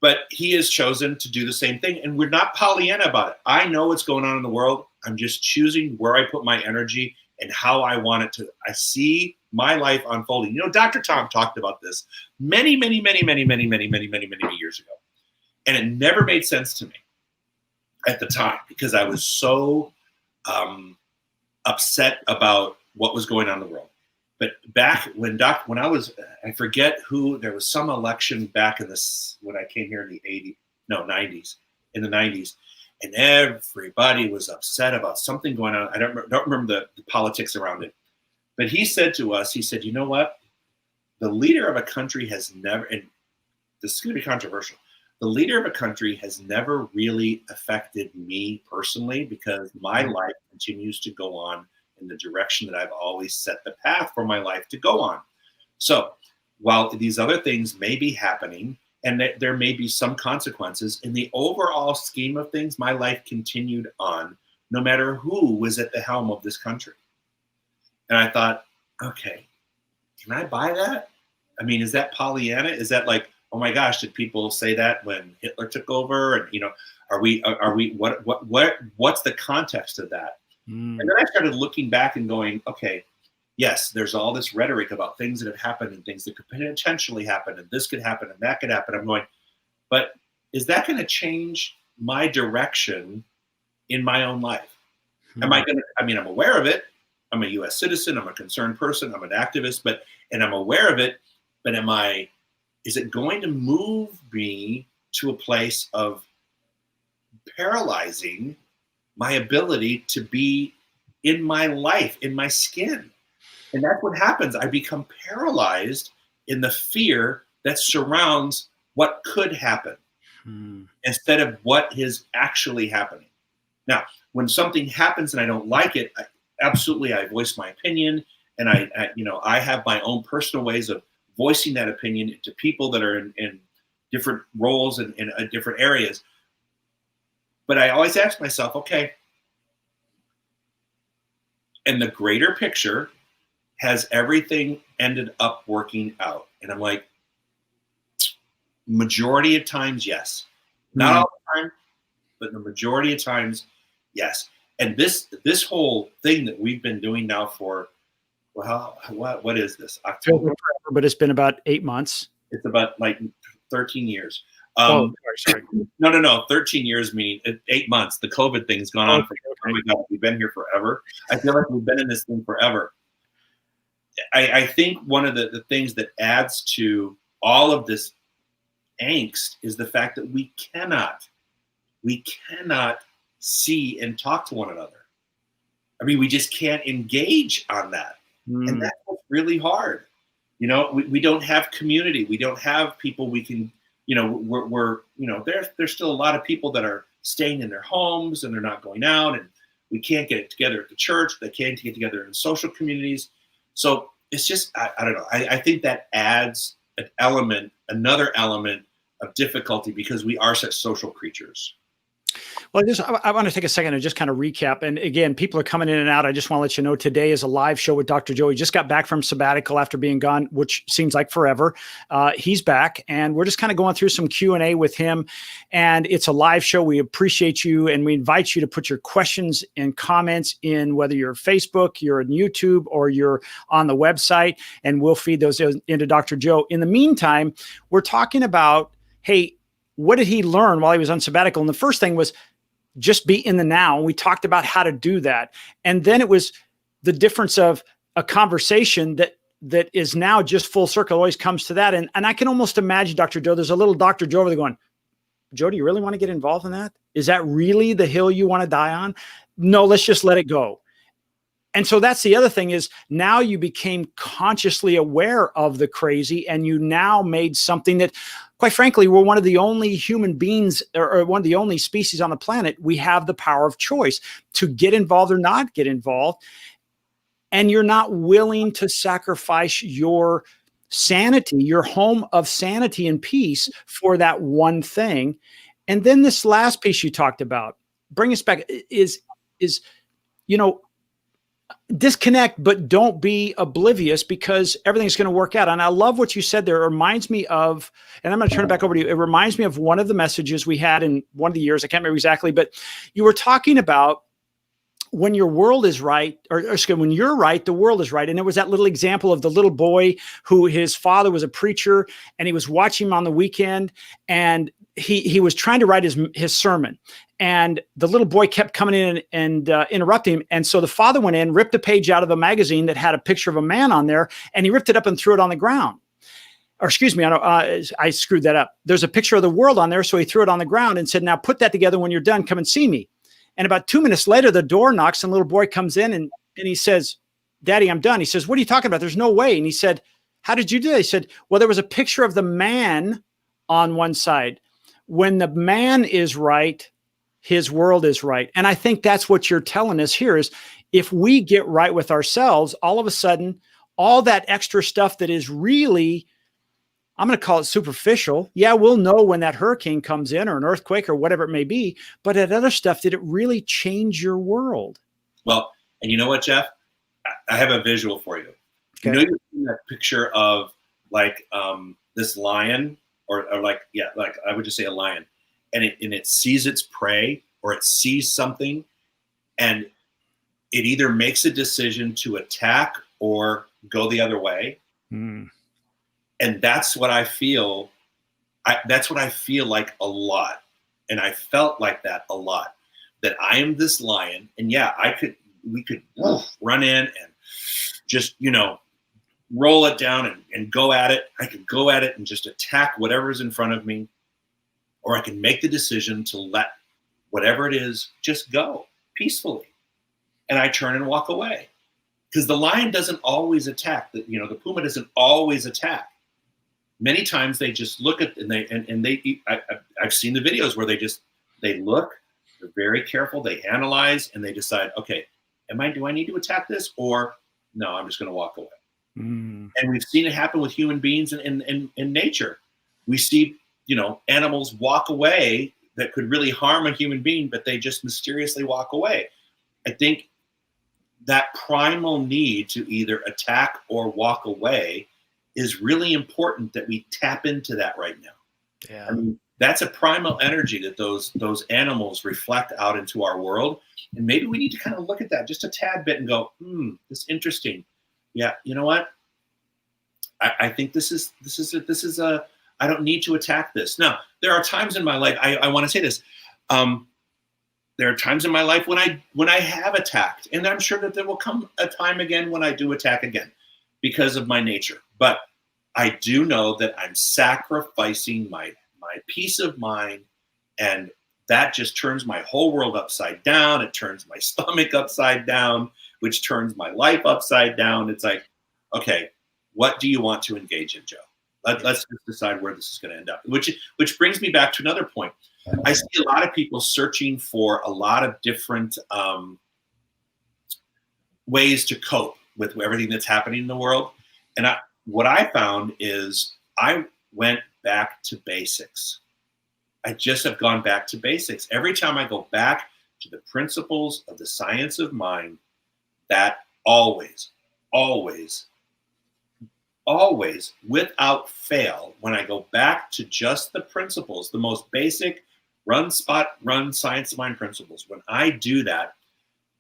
but he has chosen to do the same thing. And we're not Pollyanna about it. I know what's going on in the world. I'm just choosing where I put my energy and how I want it to. I see my life unfolding. You know, Dr. Tom talked about this many years ago. And it never made sense to me at the time because I was so upset about what was going on in the world. But back when I was, I forget who, there was some election back in this, when I came here in the 90s, and everybody was upset about something going on. I don't remember the politics around it. But he said to us, he said, you know what? The leader of a country has never, and this is going to be controversial, the leader of a country has never really affected me personally because my life continues to go on in the direction that I've always set the path for my life to go on. So while these other things may be happening and there may be some consequences, in the overall scheme of things, my life continued on no matter who was at the helm of this country. And I thought, okay, can I buy that? I mean, is that Pollyanna? Is that like, oh my gosh, did people say that when Hitler took over? And, you know, what's the context of that? And then I started looking back and going, okay, yes, there's all this rhetoric about things that have happened and things that could potentially happen and this could happen and that could happen. I'm going, but is that going to change my direction in my own life? Am I going to, I mean, I'm aware of it. I'm a US citizen. I'm a concerned person. I'm an activist, and I'm aware of it, but is it going to move me to a place of paralyzing my ability to be in my life, in my skin? And that's what happens. I become paralyzed in the fear that surrounds what could happen instead of what is actually happening. Now, when something happens and I don't like it, I voice my opinion, and I have my own personal ways of voicing that opinion to people that are in different roles and in different areas. But I always ask myself, okay, in the greater picture, has everything ended up working out? And I'm like, majority of times, yes. Not all the time, but the majority of times, yes. And this whole thing that we've been doing now for, well, what is this? October? But it's been about 8 months. It's about like 13 years. Sorry. No. 13 years meaning 8 months. The COVID thing's gone on for, oh my God, we've been here forever. I feel like we've been in this thing forever. I think one of the things that adds to all of this angst is the fact that we cannot see and talk to one another. I mean, we just can't engage on that. And that's really hard. You know, we don't have community. We don't have people we can, you know, we're you know, there's still a lot of people that are staying in their homes and they're not going out, and we can't get together at the church. They can't get together in social communities. So it's just, I don't know. I think that adds another element of difficulty because we are such social creatures. Well, I want to take a second and just kind of recap. And again, people are coming in and out. I just want to let you know today is a live show with Dr. Joe. He just got back from sabbatical after being gone, which seems like forever. He's back, and we're just kind of going through some Q&A with him. And it's a live show. We appreciate you, and we invite you to put your questions and comments in, whether you're Facebook, you're on YouTube, or you're on the website, and we'll feed those into Dr. Joe. In the meantime, we're talking about, hey, what did he learn while he was on sabbatical? And the first thing was just be in the now. We talked about how to do that. And then it was the difference of a conversation that is now just full circle, always comes to that. And I can almost imagine, Dr. Joe, there's a little Dr. Joe over there going, Joe, do you really want to get involved in that? Is that really the hill you want to die on? No, let's just let it go. And so that's the other thing is now you became consciously aware of the crazy, and you now made something that, quite frankly, we're one of the only human beings or one of the only species on the planet. We have the power of choice to get involved or not get involved. and you're not willing to sacrifice your sanity, your home of sanity and peace for that one thing. And then this last piece you talked about, bring us back, is, you know, disconnect, but don't be oblivious, because everything's going to work out. And I love what you said there. It reminds me of, and I'm going to turn it back over to you. It reminds me of one of the messages we had in one of the years. I can't remember exactly, but you were talking about when your world is right, or when you're right, the world is right. And there was that little example of the little boy who his father was a preacher, and he was watching him on the weekend, and he was trying to write his sermon, and the little boy kept coming in and interrupting him. And so the father went in, ripped a page out of a magazine that had a picture of a man on there, and he ripped it up and threw it on the ground. Or excuse me, I screwed that up. There's a picture of the world on there, so he threw it on the ground and said, "Now put that together. When you're done, come and see me." And about 2 minutes later, the door knocks, and the little boy comes in, and he says, "Daddy, I'm done." He says, "What are you talking about? There's no way." And he said, "How did you do that?" He said, "Well, there was a picture of the man on one side. When the man is right, his world is right." And I think that's what you're telling us here is, if we get right with ourselves, all of a sudden, all that extra stuff that is really, I'm going to call it superficial. Yeah, we'll know when that hurricane comes in, or an earthquake, or whatever it may be. But that other stuff, did it really change your world? Well, and you know what, Jeff? I have a visual for you. Okay. You know, you've seen that picture of like this lion, or like, yeah, like I would just say a lion, and it sees its prey, or it sees something, and it either makes a decision to attack or go the other way. Mm. And that's what I feel. That's what I feel like a lot. And I felt like that a lot, that I am this lion. And yeah, we could run in and just, you know, roll it down and go at it. I could go at it and just attack whatever's in front of me. Or I can make the decision to let whatever it is just go peacefully. And I turn and walk away. Because the lion doesn't always attack. The puma doesn't always attack. Many times they just look at, I've seen the videos where they look, they're very careful, they analyze, and they decide, okay, do I need to attack this, or no, I'm just going to walk away. Mm. And we've seen it happen with human beings in nature. We see, animals walk away that could really harm a human being, but they just mysteriously walk away. I think that primal need to either attack or walk away is really important, that we tap into that right now. Yeah. I mean, that's a primal energy that those animals reflect out into our world. And maybe we need to kind of look at that just a tad bit and go, this is interesting. Yeah, you know what? I think this is I don't need to attack this. Now, there are times in my life, I want to say this. There are times in my life when I have attacked, and I'm sure that there will come a time again when I do attack again, because of my nature. But I do know that I'm sacrificing my peace of mind, and that just turns my whole world upside down. It turns my stomach upside down, which turns my life upside down. It's like, okay, what do you want to engage in, Joe? Let's just decide where this is going to end up. Which brings me back to another point. I see a lot of people searching for a lot of different ways to cope with everything that's happening in the world. And what I found is I went back to basics. I just have gone back to basics. Every time I go back to the principles of the science of mind, that always, without fail, when I go back to just the principles, the most basic run, spot, run, science of mind principles, when I do that,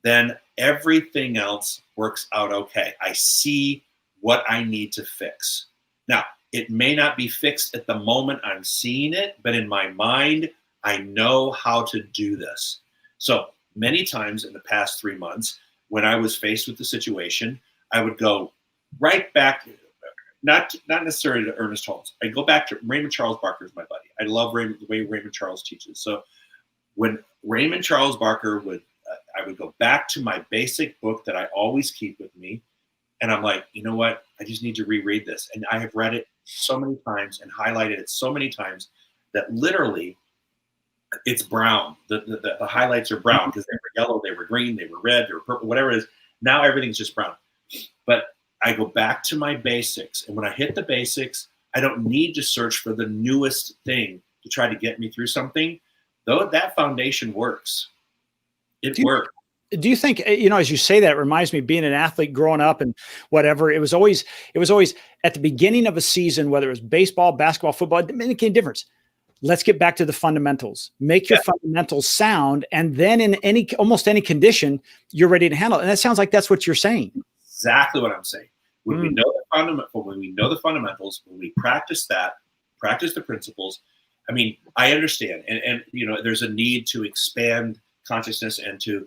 then everything else works out okay. I see what I need to fix. Now, it may not be fixed at the moment I'm seeing it, but in my mind, I know how to do this. So many times in the past 3 months, when I was faced with the situation, I would go right back, not necessarily to Ernest Holmes. I go back to Raymond Charles Barker is my buddy. I love the way Raymond Charles teaches. So when Raymond Charles Barker I would go back to my basic book that I always keep with me. And I'm like, you know what? I just need to reread this. And I have read it so many times and highlighted it so many times that literally it's brown. The highlights are brown because they were yellow, they were green, they were red, they were purple, whatever it is. Now everything's just brown. But I go back to my basics. And when I hit the basics, I don't need to search for the newest thing to try to get me through something. Though that foundation works. It works. Do you think, as you say that, it reminds me of being an athlete growing up and whatever. It was always at the beginning of a season, whether it was baseball, basketball, football, it didn't make any difference. Let's get back to the fundamentals. Make your fundamentals sound, and then in almost any condition, you're ready to handle it. And that sounds like that's what you're saying. Exactly what I'm saying. When we know the fundamentals, when we practice the principles. I mean, I understand, and there's a need to expand consciousness and to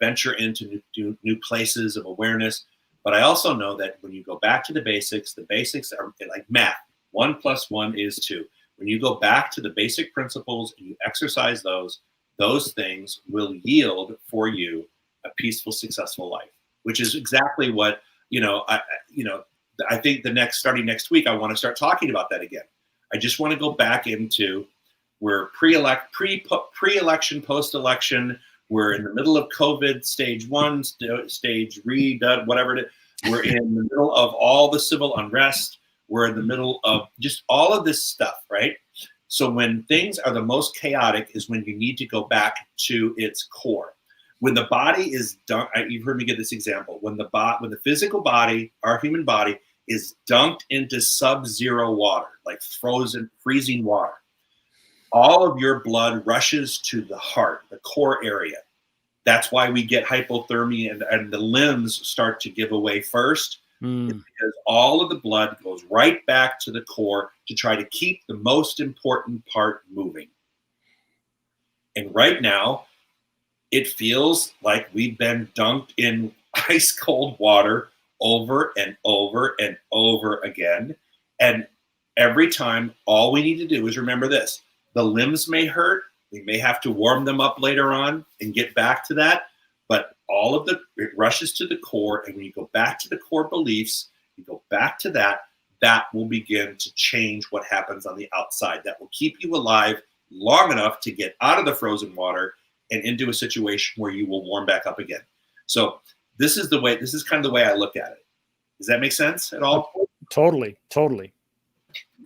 venture into new places of awareness. But I also know that when you go back to the basics are like math. 1 + 1 is 2. When you go back to the basic principles and you exercise those things will yield for you a peaceful, successful life, which is exactly what, I think starting next week, I want to start talking about that again. I just want to go back into, we're pre-election, post-election. We're in the middle of COVID, stage 1, stage whatever it is. We're in the middle of all the civil unrest. We're in the middle of just all of this stuff, right? So when things are the most chaotic is when you need to go back to its core. When the body is done, you've heard me give this example. When the physical body, our human body, is dunked into sub-zero water, like freezing water, all of your blood rushes to the heart, the core area. That's why we get hypothermia and the limbs start to give away first. It's because all of the blood goes right back to the core to try to keep the most important part moving. And right now, it feels like we've been dunked in ice cold water over and over and over again. And every time, all we need to do is remember this. The limbs may hurt. We may have to warm them up later on and get back to that. But it rushes to the core. And when you go back to the core beliefs, you go back to that will begin to change what happens on the outside. That will keep you alive long enough to get out of the frozen water and into a situation where you will warm back up again. So this is kind of the way I look at it. Does that make sense at all? Totally.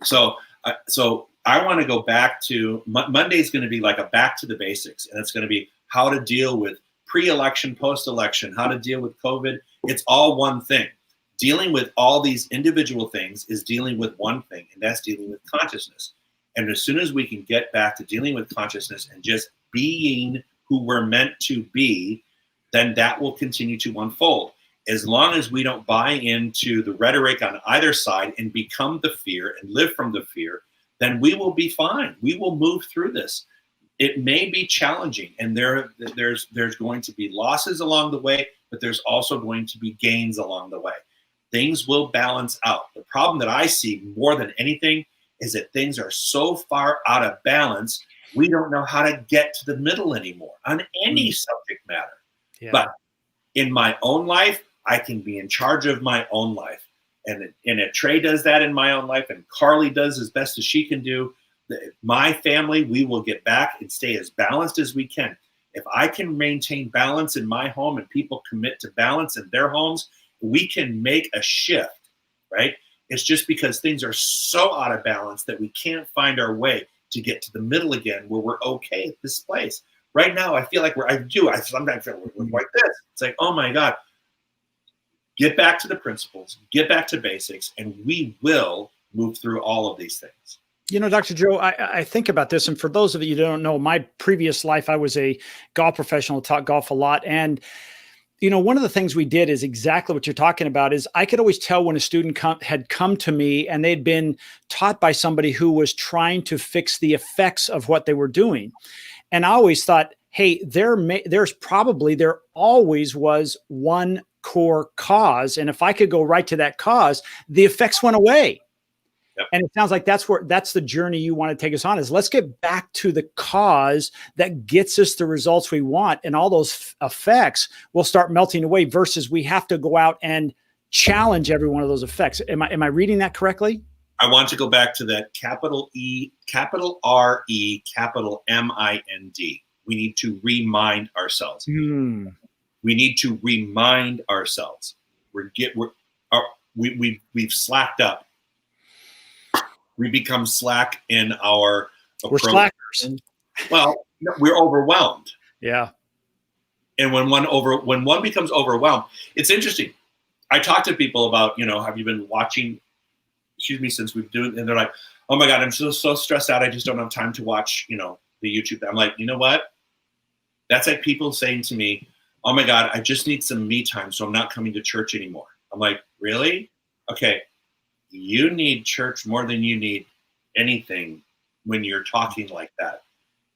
So I want to go back to Monday is going to be like a back to the basics, and it's going to be how to deal with pre-election, post-election, how to deal with COVID. It's all one thing. Dealing with all these individual things is dealing with one thing, and that's dealing with consciousness. And as soon as we can get back to dealing with consciousness and just being who we're meant to be, then that will continue to unfold. As long as we don't buy into the rhetoric on either side and become the fear and live from the fear, then we will be fine. We will move through this. It may be challenging, and there's going to be losses along the way, but there's also going to be gains along the way. Things will balance out. The problem that I see more than anything is that things are so far out of balance, we don't know how to get to the middle anymore on any subject matter. Yeah. But in my own life, I can be in charge of my own life. And if Trey does that in my own life, and Carly does as best as she can do, my family, we will get back and stay as balanced as we can. If I can maintain balance in my home and people commit to balance in their homes, we can make a shift, right? It's just because things are so out of balance that we can't find our way to get to the middle again where we're okay at this place. Right now, I feel like I sometimes feel like this. It's like, oh my God, get back to the principles, get back to basics, and we will move through all of these things. Dr. Joe, I think about this, and for those of you who don't know, my previous life, I was a golf professional, taught golf a lot. And, one of the things we did is exactly what you're talking about is I could always tell when a student had come to me and they'd been taught by somebody who was trying to fix the effects of what they were doing. And I always thought, hey, there always was one core cause. And if I could go right to that cause, the effects went away. Yep. And it sounds like that's the journey you want to take us on is let's get back to the cause that gets us the results we want. And all those effects will start melting away versus we have to go out and challenge every one of those effects. Am I reading that correctly? I want to go back to that capital E, capital R-E, capital M-I-N-D. We need to remind ourselves. We need to remind ourselves. we've slacked up. We become slack in our We're approach. slackers. Well, we're overwhelmed. Yeah. And when one becomes overwhelmed, it's interesting. I talk to people about, have you been watching, since we've doing, and they're like, oh my God, I'm so stressed out. I just don't have time to watch, the YouTube. I'm like, you know what? That's like people saying to me, oh my God, I just need some me time, so I'm not coming to church anymore. I'm like, really? Okay. You need church more than you need anything when you're talking like that.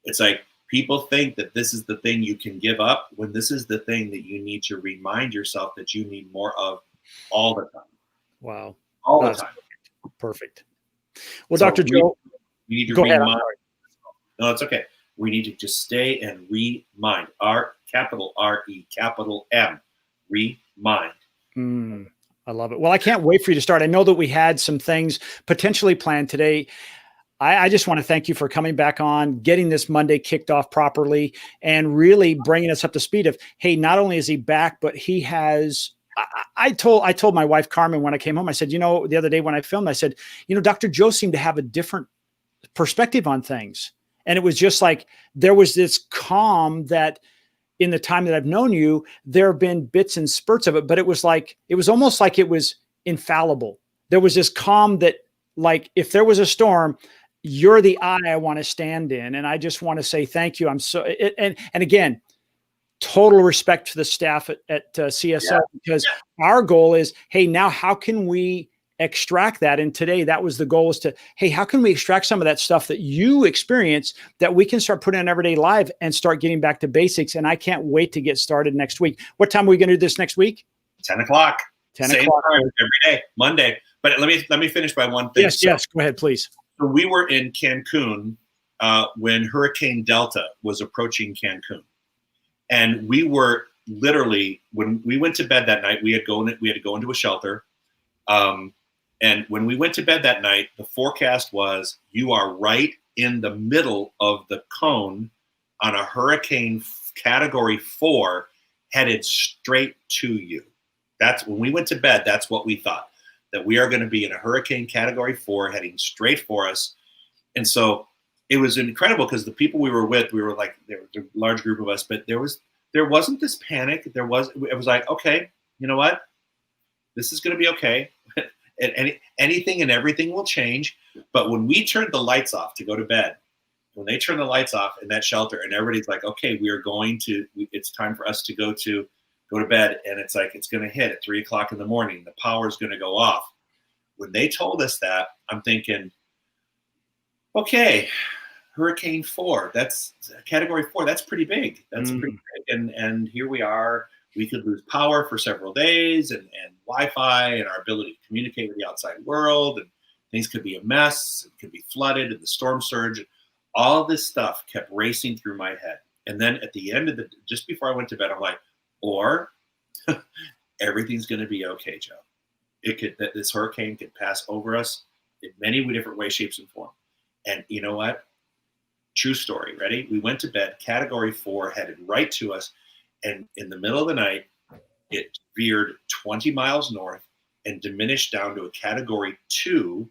It's like people think that this is the thing you can give up when this is the thing that you need to remind yourself that you need more of all the time. Wow. All the time. Perfect. Well, So Dr. Joe, we need to go ahead. No, it's okay. We need to just stay and remind. Capital R-E, capital M. Remind. I love it. Well, I can't wait for you to start. I know that we had some things potentially planned today. I just want to thank you for coming back on, getting this Monday kicked off properly, and really bringing us up to speed of, hey, not only is he back, but he has. I told my wife Carmen when I came home, I said, the other day when I filmed, I said, Dr. Joe seemed to have a different perspective on things, and it was just like there was this calm that. In the time that I've known you, there have been bits and spurts of it, but it was almost like it was infallible. There was this calm that, like, if there was a storm, you're the eye I want to stand in. And I just want to say thank you. And again, total respect to the staff at CSL, because our goal is, hey, now how can we extract that? And today that was the goal, is to, hey, how can we extract some of that stuff that you experience that we can start putting in everyday life and start getting back to basics. And I can't wait to get started next week. What time are we going to do this next week? 10 o'clock. 10 Same o'clock. time every day, Monday. But let me finish by one thing. Yes, go ahead, please. So we were in Cancun when Hurricane Delta was approaching Cancun. And we were literally, when we went to bed that night, we had to go into a shelter. And when we went to bed that night, the forecast was, you are right in the middle of the cone on a hurricane category 4 headed straight to you. That's when we went to bed. That's what we thought, that we are going to be in a hurricane category 4 heading straight for us. And so it was incredible, because the people we were with, we were like, there was a large group of us, but there wasn't this panic. It was like, okay, you know what? This is going to be okay. And anything and everything will change. But when we turned the lights off to go to bed, when they turn the lights off in that shelter, and everybody's like, okay, it's time for us to go to bed. And it's like, it's going to hit at 3 o'clock in the morning. The power's going to go off. When they told us that, I'm thinking, okay, Hurricane 4, that's category 4. That's pretty big. That's pretty big. And here we are. We could lose power for several days, and Wi-Fi, and our ability to communicate with the outside world, and things could be a mess. It could be flooded, and the storm surge. All of this stuff kept racing through my head. And then at the end of just before I went to bed, I'm like, or everything's going to be okay, Joe. This hurricane could pass over us in many different ways, shapes, and forms. And you know what? True story. Ready? We went to bed. Category 4 headed right to us. And in the middle of the night, it veered 20 miles north and diminished down to a category 2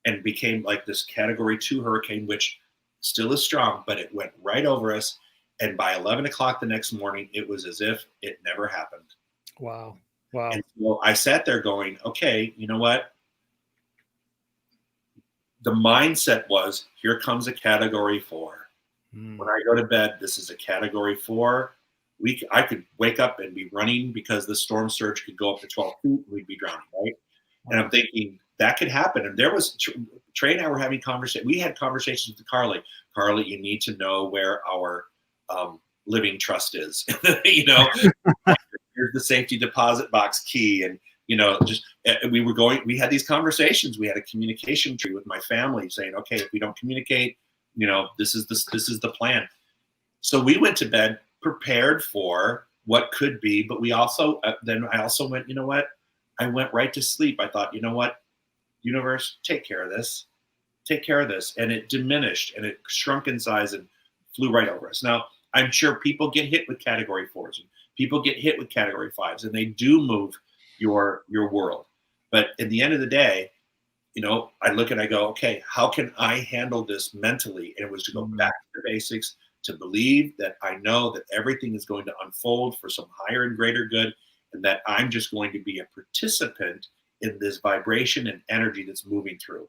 and became like this category 2 hurricane, which still is strong, but it went right over us. And by 11 o'clock the next morning, it was as if it never happened. Wow. And so I sat there going, okay, you know what? The mindset was, here comes a category 4. When I go to bed, this is a category 4. I could wake up and be running because the storm surge could go up to 12 feet and we'd be drowning, right? And I'm thinking that could happen. And there was, Trey and I were having conversations. We had conversations with Carly. Carly, you need to know where our living trust is. Here's the safety deposit box key. And, we had these conversations. We had a communication tree with my family saying, okay, if we don't communicate, this is the plan. So we went to bed prepared for what could be, but we also I also went, you know what? I went right to sleep. I thought, you know what? Universe, take care of this. And it diminished and it shrunk in size and flew right over us. Now, I'm sure people get hit with category 4s and people get hit with category 5s, and they do move your world. But at the end of the day, I look and I go, okay, how can I handle this mentally? And it was to go back to the basics, to believe that I know that everything is going to unfold for some higher and greater good, and that I'm just going to be a participant in this vibration and energy that's moving through.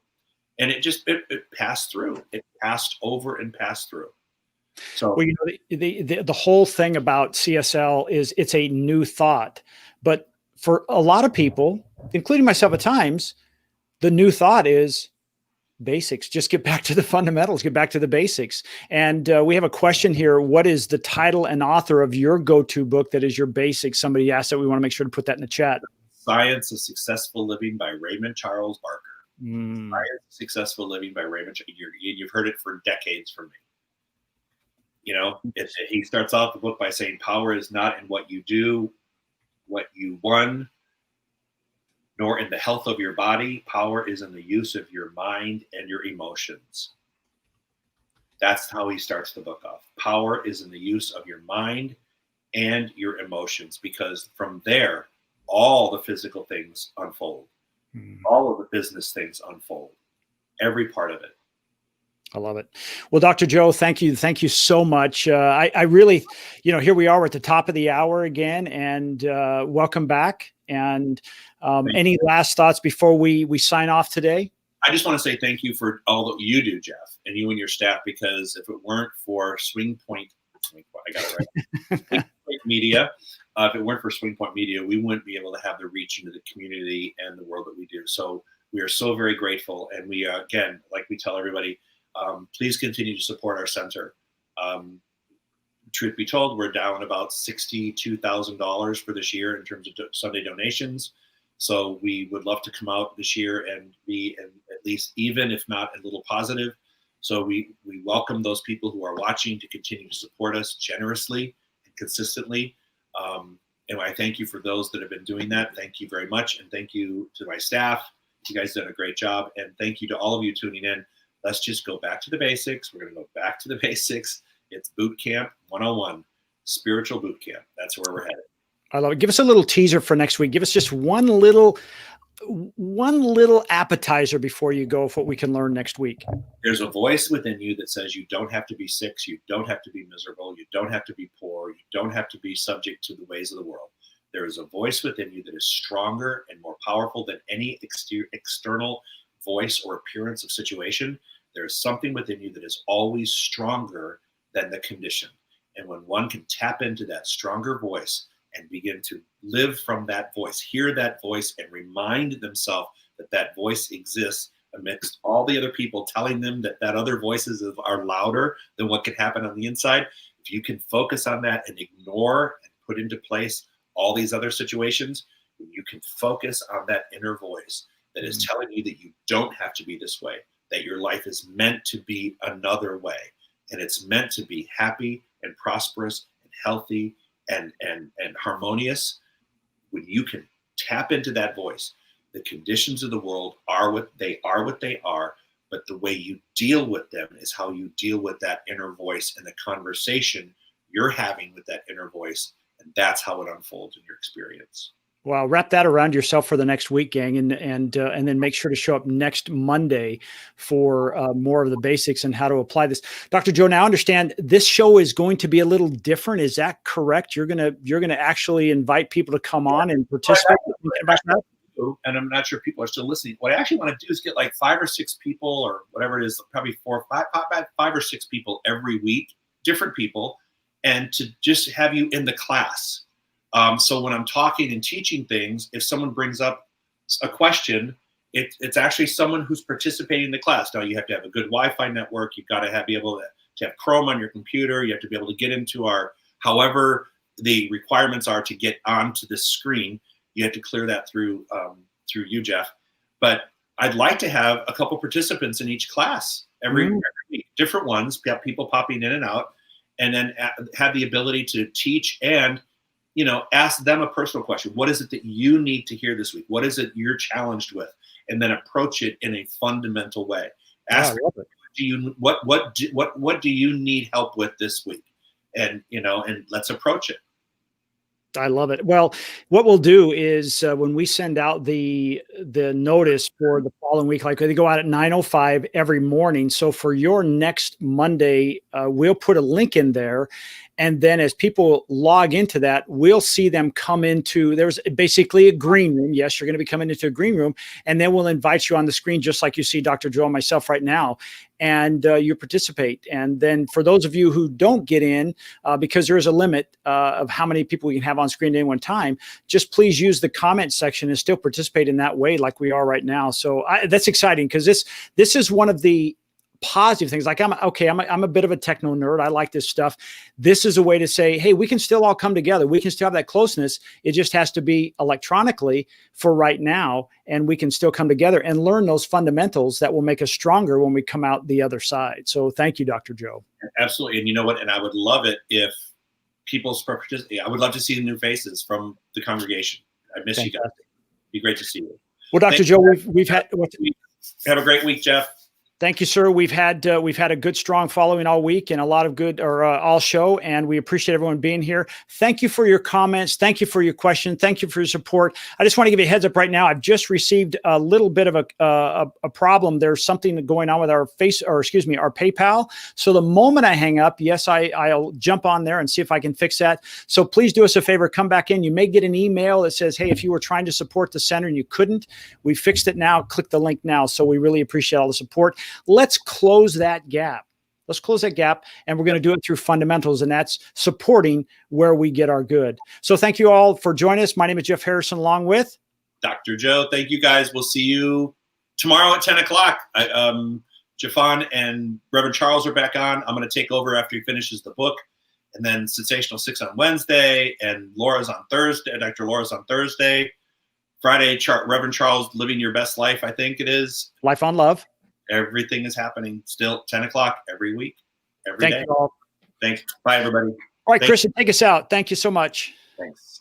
And it passed through. It passed over and passed through. So, well, the whole thing about CSL is it's a new thought, but for a lot of people, including myself at times, the new thought is basics. Just get back to the fundamentals, get back to the basics. And we have a question here. What is the title and author of your go-to book that is your basics? Somebody asked that. We want to make sure to put that in the chat. Science of Successful Living by Raymond Charles Barker. Science of Successful Living by Raymond. You've heard it for decades from me. He starts off the book by saying, power is not in what you do, what you won, nor in the health of your body. Power is in the use of your mind and your emotions. That's how he starts the book off. Power is in the use of your mind and your emotions, because from there, all the physical things unfold. All of the business things unfold. Every part of it. I love it. Well, Dr. Joe, thank you. Thank you so much. I really, here we are, we're at the top of the hour again, and welcome back. And any last thoughts before we sign off today? I just want to say thank you for all that you do, Jeff, and you and your staff, because if it weren't for Swing Point, I got it right, Swing Point Media, if it weren't for Swing Point Media, we wouldn't be able to have the reach into the community and the world that we do. So we are so very grateful. And we, again, like we tell everybody, please continue to support our center. Truth be told, we're down about $62,000 for this year in terms of Sunday donations. So we would love to come out this year and be at least even, if not a little positive. So we welcome those people who are watching to continue to support us generously and consistently. And I thank you for those that have been doing that. Thank you very much. And thank you to my staff. You guys did a great job. And thank you to all of you tuning in. Let's just go back to the basics. We're going to go back to the basics. It's Boot Camp 101, Spiritual Boot Camp. That's where we're headed. I love it. Give us a little teaser for next week. Give us just one little appetizer before you go of what we can learn next week. There's a voice within you that says you don't have to be sick. You don't have to be miserable. You don't have to be poor. You don't have to be subject to the ways of the world. There is a voice within you that is stronger and more powerful than any external voice or appearance of situation. There is something within you that is always stronger than the condition. And when one can tap into that stronger voice and begin to live from that voice, hear that voice, and remind themselves that that voice exists amidst all the other people telling them that other voices are louder than what can happen on the inside. If you can focus on that and ignore and put into place all these other situations, you can focus on that inner voice that is telling you that you don't have to be this way, that your life is meant to be another way. And it's meant to be happy and prosperous and healthy and harmonious. When you can tap into that voice, the conditions of the world are what they are, but the way you deal with them is how you deal with that inner voice and the conversation you're having with that inner voice. And that's how it unfolds in your experience. Well, wrap that around yourself for the next week, gang, and then make sure to show up next Monday for more of the basics and how to apply this. Dr. Joe, now understand this show is going to be a little different. Is that correct? You're gonna actually invite people to come on and participate. And I'm not sure people are still listening. What I actually want to do is get like 5 or 6 people, or whatever it is, probably 5 or 6 people every week, different people, and to just have you in the class. So when I'm talking and teaching things, if someone brings up a question, it's actually someone who's participating in the class. Now, you have to have a good Wi-Fi network. You've got to be able to have Chrome on your computer. You have to be able to get into however the requirements are to get onto the screen. You have to clear that through you, Jeff. But I'd like to have a couple participants in each class every week, different ones, people popping in and out, and then have the ability to teach and ask them a personal question. What is it that you need to hear this week? What is it you're challenged with? And then approach it in a fundamental way. Ask, what do you need help with this week? And let's approach it. I love it. Well, what we'll do is when we send out the notice for the following week, like they go out at 9:05 every morning. So for your next Monday, we'll put a link in there. And then as people log into that, we'll see them come into, there's basically a green room. Yes, you're going to be coming into a green room. And then we'll invite you on the screen, just like you see Dr. Joe and myself right now. And you participate. And then for those of you who don't get in, because there is a limit of how many people we can have on screen at any one time, just please use the comment section and still participate in that way like we are right now. So that's exciting, because this is one of the positive things. Like I'm a bit of a techno nerd. I like this stuff. This is a way to say, hey, we can still all come together. We can still have that closeness. It just has to be electronically for right now. And we can still come together and learn those fundamentals that will make us stronger when we come out the other side. So thank you, Dr. Joe. Absolutely. And you know what? And I would love it if people participate. I would love to see the new faces from the congregation. I miss you guys. It'd be great to see you. Well, Dr. Joe, we've had have a great week, Jeff. Thank you, sir. We've had a good, strong following all week and a lot of good, all show, and we appreciate everyone being here. Thank you for your comments. Thank you for your questions. Thank you for your support. I just want to give you a heads up right now. I've just received a little bit of a problem. There's something going on with our our PayPal. So the moment I hang up, yes, I'll jump on there and see if I can fix that. So please do us a favor, come back in. You may get an email that says, hey, if you were trying to support the center and you couldn't, we fixed it now. Click the link now. So we really appreciate all the support. Let's close that gap. Let's close that gap, and we're going to do it through fundamentals, and that's supporting where we get our good. So thank you all for joining us. My name is Jeff Harrison, along with Dr. Joe. Thank you, guys. We'll see you tomorrow at 10 o'clock. Jafan and Reverend Charles are back on. I'm going to take over after he finishes the book, and then Sensational 6 on Wednesday, and Laura's on Thursday. Dr. Laura's on Thursday. Friday, Reverend Charles, Living Your Best Life, I think it is. Life on Love. Everything is happening still 10 o'clock every week, every day. Thank you all. Thanks. Bye, everybody. All right, Christian, take us out. Thank you so much. Thanks.